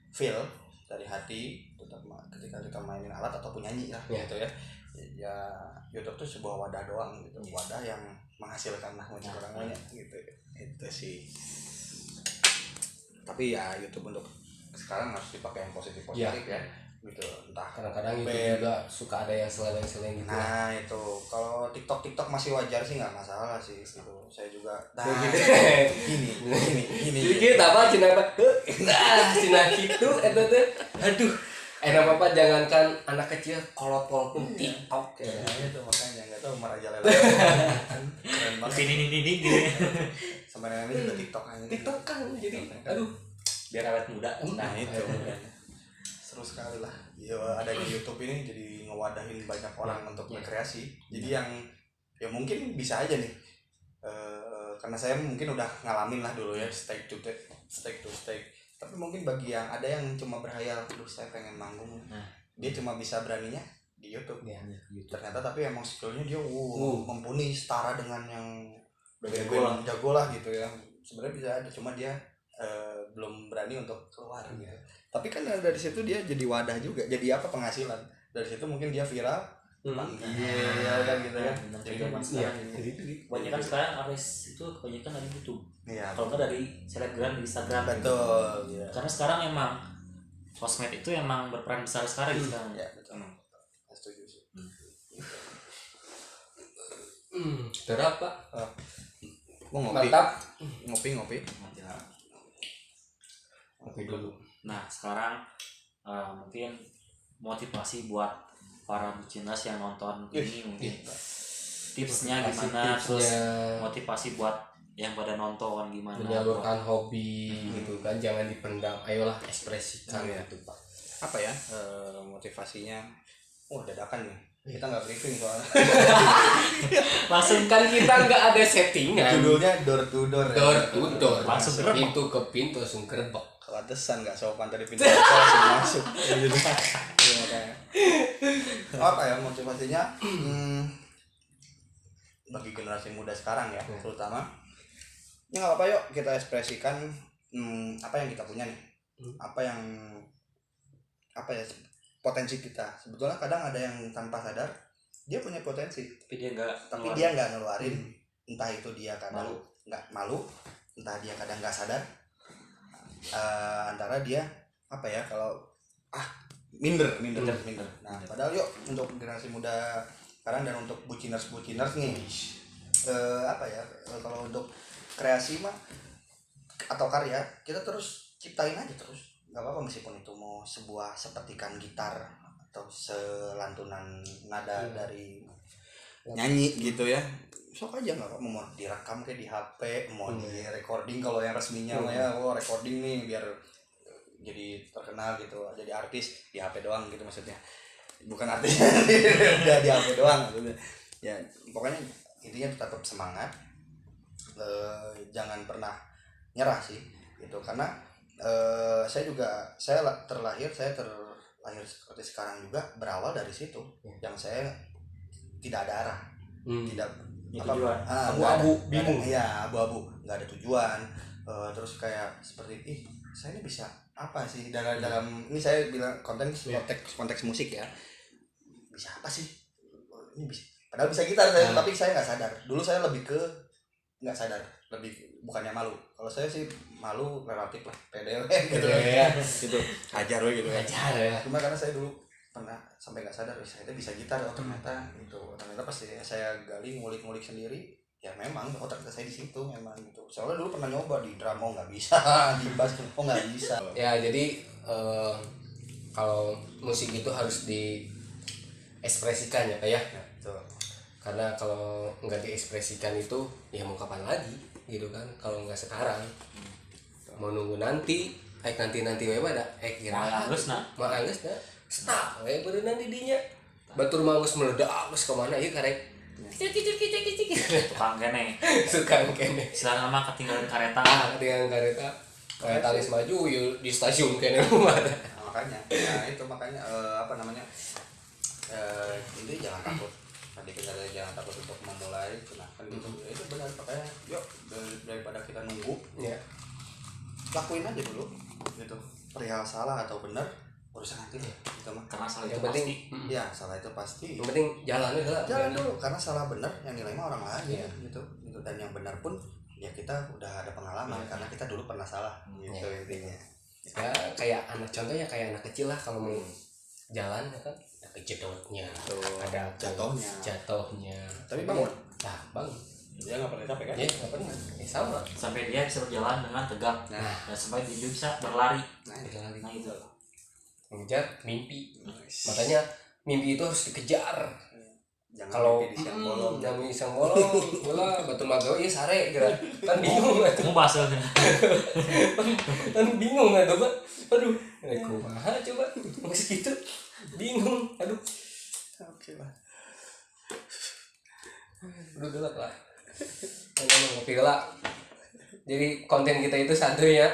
C: feel, dari hati, tetap ketika kita mainin alat ataupun nyanyi lah gitu ya. Ya YouTube tuh sebuah wadah doang gitu, wadah yang menghasilkan lah musik orang banyak gitu. Itu sih. Tapi ya YouTube untuk sekarang harus dipakai yang positif ya. Gitu, entah
A: kadang-kadang YouTube juga suka ada yang seleweng gitu.
C: Nah itu kalau TikTok masih wajar sih, nggak masalah sih gitu. Saya juga gini
A: sedikit apa Cina apa Cina gitu itu tuh aduh enak apa jangankan anak kecil kolot-kolot pun TikTok
C: ya itu makanya nggak tahu merajalela keren banget
B: ini
C: sama namanya juga TikTok
A: kan jadi aduh
B: biar awet muda.
C: Nah itu seru sekali lah ya, adanya YouTube ini jadi ngewadahin banyak orang untuk berkreasi. Jadi yang ya mungkin bisa aja nih, karena saya mungkin udah ngalamin lah dulu ya stake to stake, tapi mungkin bagi yang ada yang cuma berhayal, saya pengen manggung, dia cuma bisa beraninya di YouTube. Ternyata tapi emang skillnya dia mumpuni, setara dengan yang jago lah gitu ya. Sebenarnya bisa ada, cuma dia belum berani untuk keluar gitu. Tapi kan dari situ dia jadi wadah juga, jadi penghasilan. Dari situ mungkin dia viral, Iya kan gitu kan.
B: Benar kayak zaman sekarang gitu. Kebanyakan sekarang artis itu kebanyakan dari YouTube.
C: Iya.
B: Kalau nggak dari selebgram di Instagram.
C: Betul. Iya.
B: Karena sekarang emang sosmed itu emang berperan besar sekarang sekarang.
C: Ya betul. Setuju sih.
A: Terap Pak.
C: Mau ngopi.
A: Mantap.
C: Ngopi.
A: Ngopi dulu.
B: Nah sekarang mungkin motivasi buat para bucinas yang nonton ini mungkin tipsnya gimana, terus motivasi buat yang pada nonton gimana,
A: menyalurkan hobi gitu kan, jangan dipendam, ayolah ekspresikan gitu Pak.
C: Apa ya motivasinya? Dadakan nih. Kita nggak briefing soalnya.
B: langsung
A: Kan kita nggak ada settingan.
C: Judulnya door to door.
A: Door to door.
B: Langsung gerbek.
A: Pintu ke pintu langsung gerbek.
C: Pantesan nggak sopan dari pintu langsung masuk. Iya, makanya. Apa ya motivasinya? Bagi generasi muda sekarang ya, terutama. Ya nggak apa-apa, yuk kita ekspresikan apa yang kita punya nih. Apa ya potensi kita. Sebetulnya kadang ada yang tanpa sadar dia punya potensi,
B: tapi dia
C: nggak ngeluarin. Entah itu dia kadang nggak malu, entah dia kadang nggak sadar. Antara dia apa ya, kalau minder. Nah padahal yuk untuk generasi muda sekarang dan untuk buciners nih, apa ya, kalau untuk kreasi mah atau karya kita terus ciptain aja terus, nggak apa-apa meskipun itu mau sebuah sepetikan gitar atau selantunan nada dari nyanyi gitu ya, sok aja, nggak apa-apa. Mau direkam kayak di HP, mau di recording kalau yang resminya mah ya, recording nih biar jadi terkenal gitu, jadi artis di HP doang gitu maksudnya, bukan artis udah di HP doang maksudnya. Ya pokoknya intinya tetap semangat, jangan pernah nyerah sih gitu, karena saya terlahir seperti sekarang juga berawal dari situ, yang saya tidak ada arah, tidak
B: tujuan.
A: Abu-abu, bingung.
C: Iya, abu-abu, nggak ada tujuan. Terus kayak seperti saya ini bisa apa sih dalam ini, saya bilang konteks musik ya, bisa apa sih ini, bisa padahal bisa gitar saya, tapi saya nggak sadar. Dulu saya lebih ke nggak sadar, lebih bukannya malu. Kalau saya sih malu relatif lah, pede gitu
A: ya.
C: Gitu ajar gitu ya.
A: Ajar ya.
C: Cuma karena saya dulu pernah sampai nggak sadar saya bisa gitar, ternyata pas saya gali ngulik sendiri, ya memang ternyata saya di situ memang gitu. Soalnya dulu pernah nyoba di drum, nggak bisa, di bass nggak bisa.
A: Ya jadi kalau musik itu harus diekspresikan ya Pak ya.
C: Betul.
A: Karena kalau nggak diekspresikan itu ya mau kapan lagi gitu kan, kalau nggak sekarang mau nunggu nanti nanti we pada kira
B: Manggus na
A: stop we berenang di dinya batur manggus meledak geus kemana ieu karek kicik
B: tukang kene
A: suka kene
B: silang mah ketinggalan kereta.
A: Ketinggalan kereta geus maju yeuh di stasiun kene rumah.
C: Makanya apa namanya, ini jangan takut. Tadi kita jangan takut untuk memulai, kan gitu. Itu benar, makanya yuk daripada kita nunggu ya, lakuin aja dulu gitu. Perihal salah atau benar urusan nanti deh gitu mah.
B: Karena salah
A: Yang
B: itu
A: penting,
B: pasti.
C: Ya salah itu pasti.
A: Yang penting jalan
C: dulu, karena salah benar yang nilai mah orang lain gitu. Dan yang benar pun ya kita udah ada pengalaman karena kita dulu pernah salah gitu intinya.
A: Ya kayak contohnya kayak anak kecil lah, kalau mau jalan ya kan ada kejedotnya, ada jatuhnya.
C: Tapi bangun.
A: Bangun.
C: Dia nggak pernah capek kan?
A: Ya nggak pernah. Sama.
B: Sampai dia bisa berjalan dengan tegak. Dan sampai dia bisa berlari. Nah itu.
A: Mengejar mimpi. Makanya mimpi itu harus dikejar.
C: Jangan
A: Kalau
C: mimpi di siang bolong.
A: jangan mimpi siang bolong, bola batu magawe ya sare gitu. Kan bingung atuh.
B: Kamu bahasa
A: Kan bingung atuh, Pak. Aduh, kumaha coba geus gitu. Bingung. Aduh.
C: Oke lah.
A: Udah gelap lah. Ngopi lah. Jadi konten kita itu satu ya,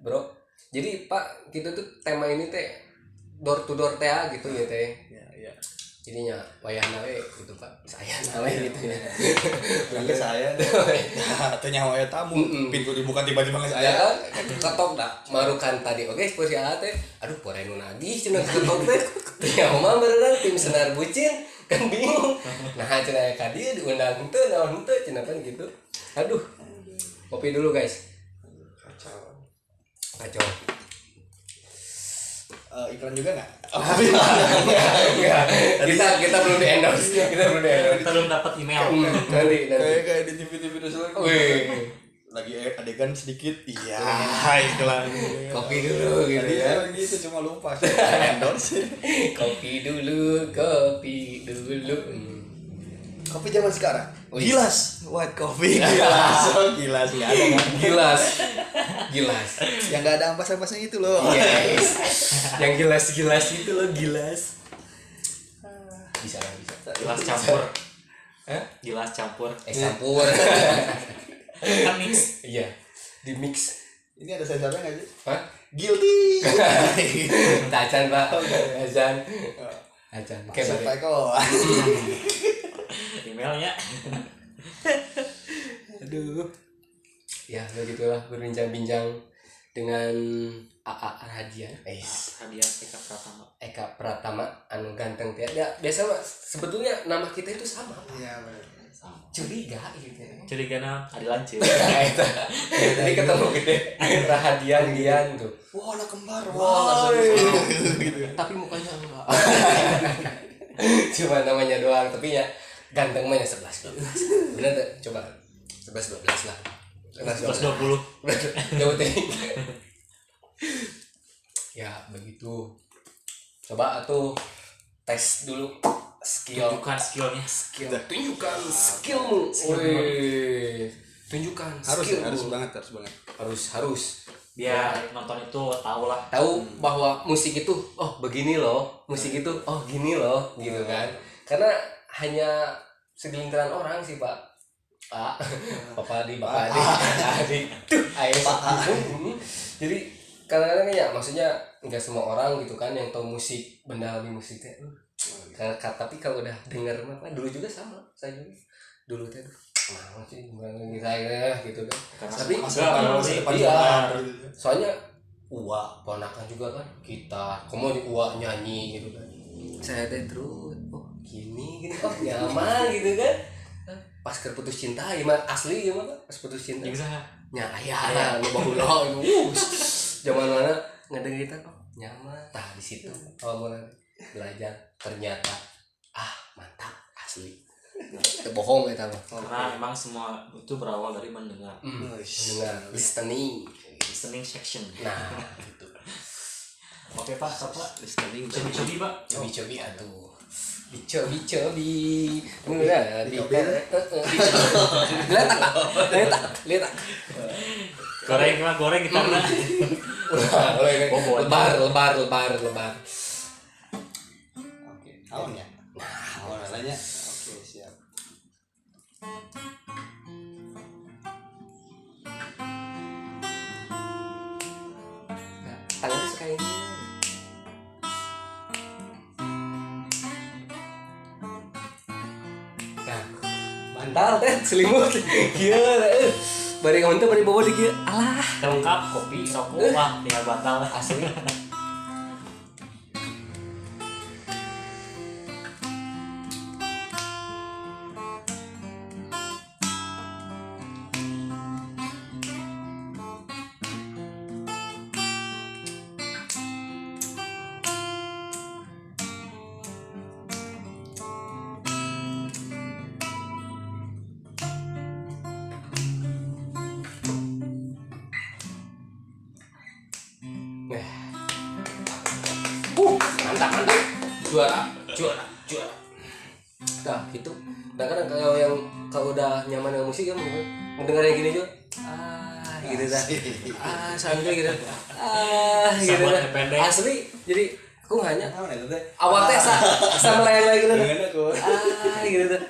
A: Bro. Jadi Pak, kita tuh tema ini teh door to door teh gitu ya teh.
C: Iya.
A: Jadinya wayahna we gitu Pak. Saya nawe gitu ya.
C: Bagi saya atau nyawa tamu, pintu dibuka tiba-tiba nggak saya.
A: Ya, ketok dah. Marukan tadi. Oke, spesial teh. Aduh, porenu nagih cenah ketok teh. Ya, omah beneran tim Senar Bucin kan bingung. Nah cenah ka dieu diundang henteu naon henteu cenah kan gitu. Aduh. Kopi dulu guys. Kacau.
C: Iklan juga nggak?
A: Enggak. Kita belum di endorse. Kita belum di endorse.
B: Kita belum dapat email.
A: Nanti.
C: Kayak di TV nasional.
A: Wih.
C: Lagi adegan sedikit, iya iklan.
A: Kopi dulu gitu
C: Tadi
A: ya.
C: gitu cuma lupa endorse.
A: Kopi dulu.
C: Kopi zaman sekarang.
A: Wih.
C: Gilas, white coffee. Gilas, gilas nggak ada kan?
A: Gilas.
C: Yang nggak ada ampas-ampasnya itu loh.
A: Yes. Yang gilas itu loh gilas. Bisa.
B: Gelas campur.
A: Hah?
B: Gelas campur.
A: Campur.
B: Kan mix.
A: Iya. Di mix.
C: Ini ada sensornya nggak sih?
A: Hah?
C: Guilty.
A: Tacan Pak. Tacan. Oke,
C: Masuk
A: balik.
C: Pak Eko.
B: Emailnya.
A: Aduh. Ya, begitulah berbincang-bincang dengan AA Radian.
B: Hadiah Eka Pratama.
A: Eka Pratama anu ganteng teh. Ya, biasa mah sebetulnya nama kita itu sama.
C: Iya benar.
A: Curiga gitu.
B: Curigana Adi Lancir.
A: Nah, itu. Jadi ketemu gitu. Rahadian Dian tuh.
C: Wah anak kembar.
A: Wah,
C: Gitu.
A: tapi mukanya enggak. Cuma namanya doang, tapi ya ganteng mah ya 11 12. Benar tuh? Coba 11 12 lah.
B: 11-20.
A: Jauh teh. Ya, begitu. Coba atuh tes dulu skill.
B: Tunjukkan skillnya.
A: Tunjukkan skillmu. Wih. Tunjukkan skill. Harus.
B: Biar nonton itu tahu lah.
A: Tahu bahwa musik itu begini loh, musik itu gini loh gitu kan. Karena hanya segelintiran orang sih Pak Bapak Adi tuh ayo Pak. Jadi kadang-kadang ya maksudnya nggak semua orang gitu kan yang tahu musik benda musiknya. Tapi kalau udah denger apa dulu juga sama saya juga dulu teh mau sih saya gitu kan. Tapi iya, soalnya ponakan juga kan kita kamu di nyanyi gitu kan. Saya teh terus gini nyaman gitu kan. Pas putus cinta gimana asli gimana pas putus cinta
B: Ya bisa.
A: Ayah bahulah itu zaman mana ngedengerin kita nyaman di situ mulai belajar ternyata mantap asli itu bohong kita mah
B: Karena emang semua itu berawal dari mendengar.
A: mendengar listening
B: Section.
A: nah gitu
B: Oke Pak, apa?
C: Listening.
B: Cobi Pak.
A: cobi atuh dicobi murah letak
B: Goreng kita nah.
A: lebar
C: Oke. Awan ya. Awan nanya. Oke siap.
A: tangan suka ini bantal teh selimut kieu bari kamu teh bari bobo di kieu alah
B: Lengkap kopi, rokok, wah tinggal batal.
A: asli mantap juara nah gitu nah kan kalau udah nyaman dengan musik kan mendengar yang gini juga gitu dah sambil gitu gitu dah
B: pendek.
A: asli jadi aku hanya
C: Awan itu teh.
A: awal teh sama layang-layang gitu dah
C: Dengan aku.
A: gitu dah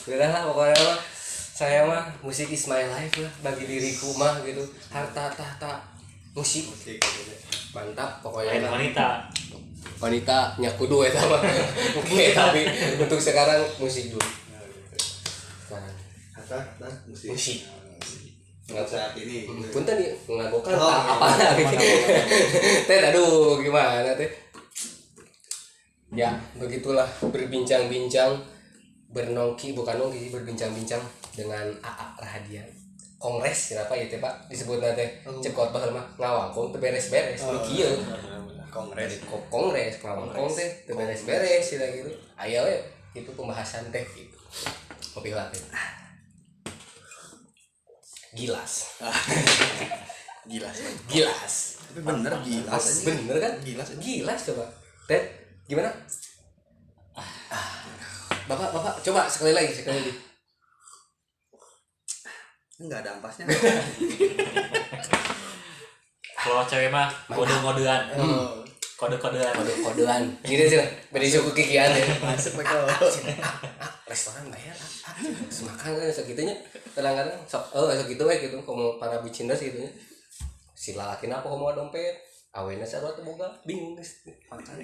A: udah lah pokoknya mah saya mah musik is my life lah bagi diriku mah gitu harta tahta musik mantap pokoknya
B: Lain
A: wanita nyakudu ya sama oke tapi untuk sekarang musik dulu sekarang musik
C: Untuk saat ini.
A: punten nih ngagokan
C: Oh,
A: apa lagi teh aduh gimana teh Ya, begitulah berbincang-bincang bukan nongki berbincang-bincang dengan AA Rahadian. Kongres kenapa ya teh Pak disebut nanti cekot baheula mah ngawangkong teu beres-beres kieu.
C: Kongres.
A: Kongres ngawangkong teh teu beres-beres sila gitu. Aya we itu pembahasan teh gitu. Kopi heula teh. Gilas. Gilas.
C: Tapi bener gilas.
A: Bener kan? Gilas coba. Teh gimana? Bapak coba sekali lagi.
C: Enggak ada ampasnya.
B: Kalau cewek mah kode-kodean.
A: Kode-kodean. Gini sih, beda suku kikian ya.
C: Masuk mereka.
A: Restoran bayar. Semakan kan segitunya. Kadang-kadang sok gitu we gitu komo para buciners gitu nya. Si lalaki apa komo dompet. Awena sarua teu boga bingung geus.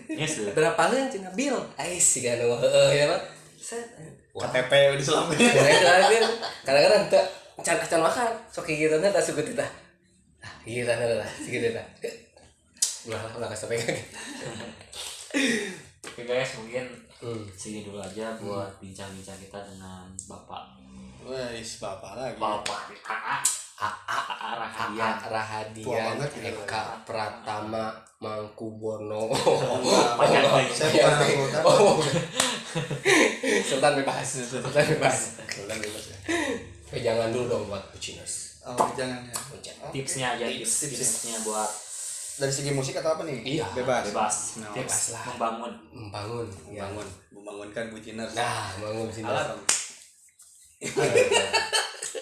B: Yes.
A: Berapa leun cenah bil? Ais sih kan ya mah. Set.
C: KTP di Selamat.
A: Kadang-kadang teu can makan sok gitu teh tak suku teh. Iya lah segitu tah. Ulah kasih pegang.
B: Oke guys, mungkin segini dulu aja buat bincang-bincang kita dengan Bapak.
C: Wes bapak lagi.
B: Bapak AA
A: Rahadian Eka Pratama Mangkubono.
C: Saya bukan Sultan.
A: Sultan bebas ya. Jangan dulu dong buat buciners.
C: Oh, jangan ya.
B: Tipsnya aja, tipsnya buat
C: Dari segi musik atau apa nih?
A: Iya,
B: bebas
A: lah.
C: Membangunkan buciners.
A: Nah, bangun sini.
C: Alarm.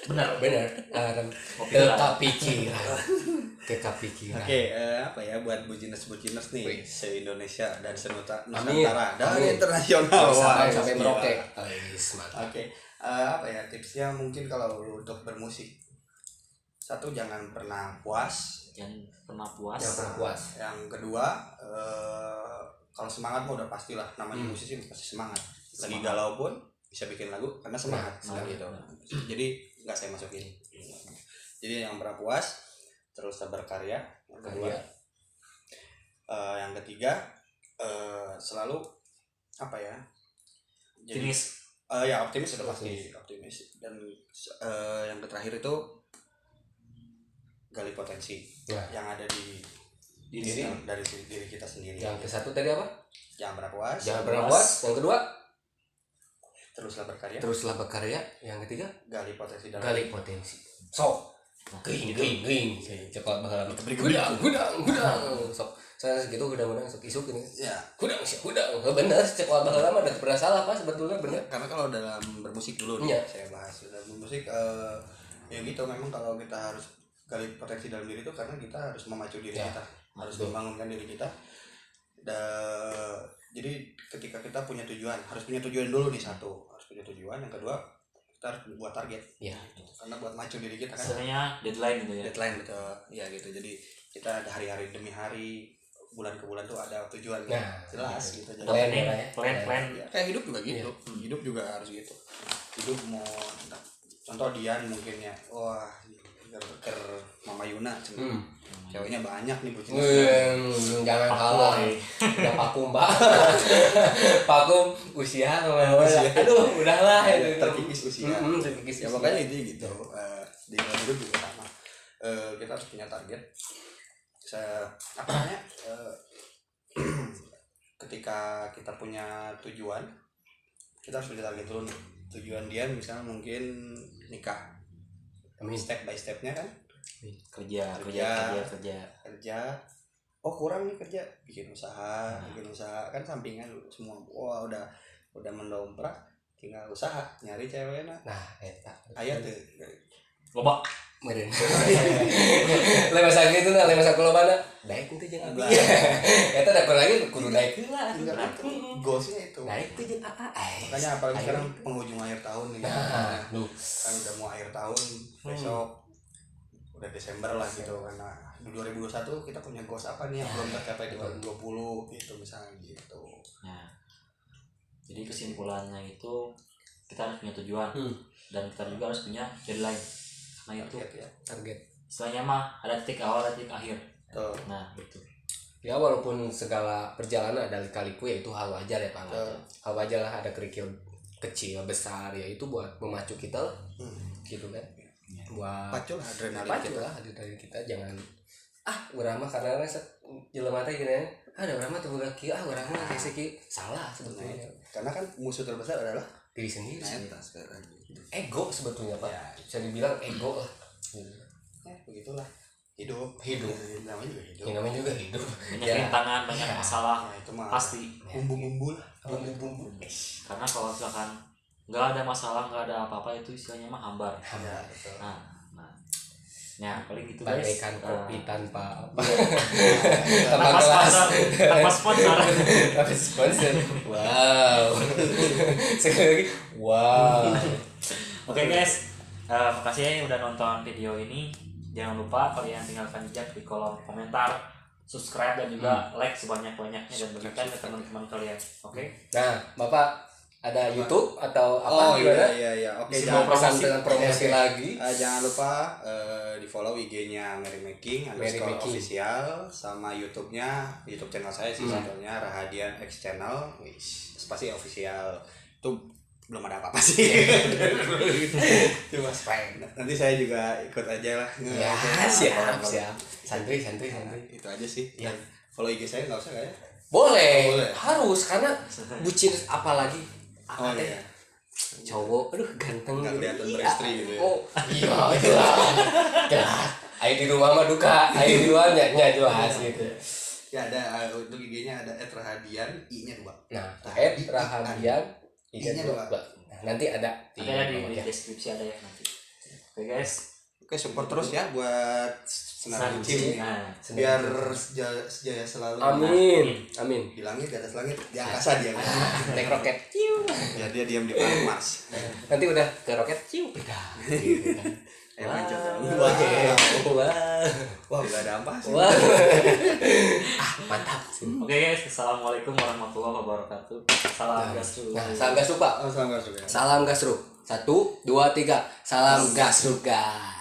A: Benar. Alarm. Tetap pikiran.
C: Oke, apa ya buat buciners nih se-Indonesia dan
A: Amin.
C: Nusantara dan internasional.
A: Sampai merauke.
C: Oke. Apa ya tipsnya mungkin kalau untuk bermusik, satu jangan pernah puas.
B: Jangan pernah puas.
C: Yang kedua kalau semangat mah udah pastilah, namanya musisi pasti semangat. Lagi galau pun bisa bikin lagu karena semangat gitu. Jadi nggak saya masukin. Jadi yang pernah puas, terus berkarya. Yang kedua, yang ketiga selalu apa ya? Jadi optimis sudah pasti optimis. Dan yang terakhir itu gali potensi yang ada di dari diri kita sendiri.
A: Yang ke satu tadi apa?
C: Jangan pernah puas.
A: Yang kedua
C: teruslah berkarya.
A: Yang ketiga
C: gali potensi.
A: Sok ging cepat bakal gudang sok saya segitu gudang sok isuk ini
C: ya
A: gudang bener cepat bakal lama udah pernah salah Pak sebetulnya bener.
C: Karena kalau dalam bermusik dulu nih saya bahas dalam bermusik ya gitu, memang kalau kita harus gali potensi dalam diri itu karena kita harus memacu diri kita, harus membangunkan diri kita. Jadi ketika kita punya tujuan, harus punya tujuan dulu nih, satu harus punya tujuan, yang kedua kita harus buat target gitu. Karena buat macu diri kita kan
B: sebenarnya deadline gitu ya.
C: Deadline betul ya gitu. Jadi kita ada hari-hari demi hari, bulan ke bulan tuh ada tujuan jelas gitu. Jadi
B: plan
C: ya, kayak hidup juga gitu. Hidup juga harus gitu. Hidup mau contoh Dian mungkin ya, wah ker Mama Yuna ceweknya banyak nih bucin.
A: Jangan kalah udah pakum Mbak. Pakum usia aduh udahlah itu
C: terkikis usia.
A: Terkikis
C: ya makanya itu gitu. Di dalam hidup juga sama, kita harus punya target. Apa namanya, ketika kita punya tujuan, kita harus punya target dulu nih. Tujuan dia misalnya mungkin nikah, step by stepnya kan kerja. Oh kurang nih kerja, bikin usaha kan sampingan semua. Wah udah mendomprak, tinggal usaha nyari ceweknya.
A: Nah eta
C: aya tuh
B: loba
A: meureun lain masa gitu nah lain masa kulobana daek teh jeung abi eta da lagi kudu daek heula
C: goalsnya itu
A: daek teh jeung AA
C: makanya apalagi sekarang penghujung akhir tahun nih kan udah mau akhir tahun, besok udah Desember lah gitu. Karena di 2021 kita punya goals apa nih yang belum tercapai di 2020 gitu misalnya gitu.
B: Nah, jadi kesimpulannya itu kita harus punya tujuan dan kita juga harus punya deadline. Nah itu
A: target
B: istilahnya mah ada titik awal ada titik akhir.
C: Tuh.
B: Nah itu
A: Ya walaupun segala perjalanan ada lika-liku ya itu hal wajar ya Pak. Hal wajar lah, ada kerikil kecil besar ya itu buat memacu kita lah. Gitu kan. Buat
C: pacu lah adrenalin
A: pacu lah adrenalin kita, jangan urang mah karena jelema teh gini ada urang mah teu boga kieu urang mah geus kieu salah sebetulnya.
C: karena kan musuh terbesar adalah
A: Diri sendiri.
C: sekarang
A: Ego sebetulnya Pak. Bisa dibilang ego lah.
C: begitulah hidup namanya juga hidup
A: Yang namanya juga hidup.
B: banyak rintangan, banyak masalah,
C: nah itu mah
B: pasti.
C: bumbu-bumbu lah
A: Bumbu-bumbu.
B: Karena kalau misalkan nggak ada masalah, nggak ada apa-apa, itu istilahnya mah hambar.
C: ya betul.
B: Nah, ya paling gitu guys.
A: Bagaikan kopi tanpa apa?
B: Tanpa sponsor, tanpa sponsor.
A: Tanpa sponsor. Wow. Sekali lagi. Wow.
B: Oke guys, makasih ya udah nonton video ini. Jangan lupa kalian tinggalkan jejak di kolom komentar, subscribe dan juga like sebanyak-banyaknya dan bagikan ke teman-teman kalian. Oke?
A: Nah, Bapak ada YouTube atau apa?
C: Iya. Oke,
A: Bisa
C: jangan
A: mau pesan dengan promosi
C: Oke.
A: lagi.
C: Jangan lupa di follow IG-nya Mary Making
A: Mary
C: _
A: Making.
C: official sama YouTube-nya, YouTube channel saya sih sebetulnya Rahadian X Channel, pasti official. Itu belum ada apa-apa sih. Cuma nanti saya juga ikut aja lah.
A: Ya, siap. Santuy.
C: Itu aja sih.
A: Ya.
C: Dan follow IG saya nggak usah kayak.
A: Boleh,
C: Boleh.
A: harus karena bucin apalagi
C: Oh
A: teh
C: iya.
A: cowok ganteng
C: Nggak
A: gitu.
C: kelihatan beristri gitu ya.
A: Oh iya jelas ayo di rumah mah duka, ayo di luarnya jelas gitu.
C: Ya ada untuk IG-nya ada @rahadian, I-nya 2.
A: Nah Rahadian
C: I-nya 2.
A: Nah, nanti ada
B: Ada di deskripsi ada ya nanti. Oke guys.
C: Oke, support terus ya buat Senar Bucin.
B: Nah,
C: Biar sejaya selalu.
A: Amin.
C: Di langit, di atas langit, di angkasa dia.
A: Naik roket
C: Biar dia diam di planet Mars.
A: nanti udah ke roket udah
C: Emang jodoh. Wah, enggak ada ampas.
A: wah mantap.
B: Oke guys, assalamualaikum warahmatullahi wabarakatuh. Salam gasru.
A: Nah salam gasruk Pak.
C: Oh, selamat juga.
A: Salam gasruk 1, 2, 3 salam gasruk guys.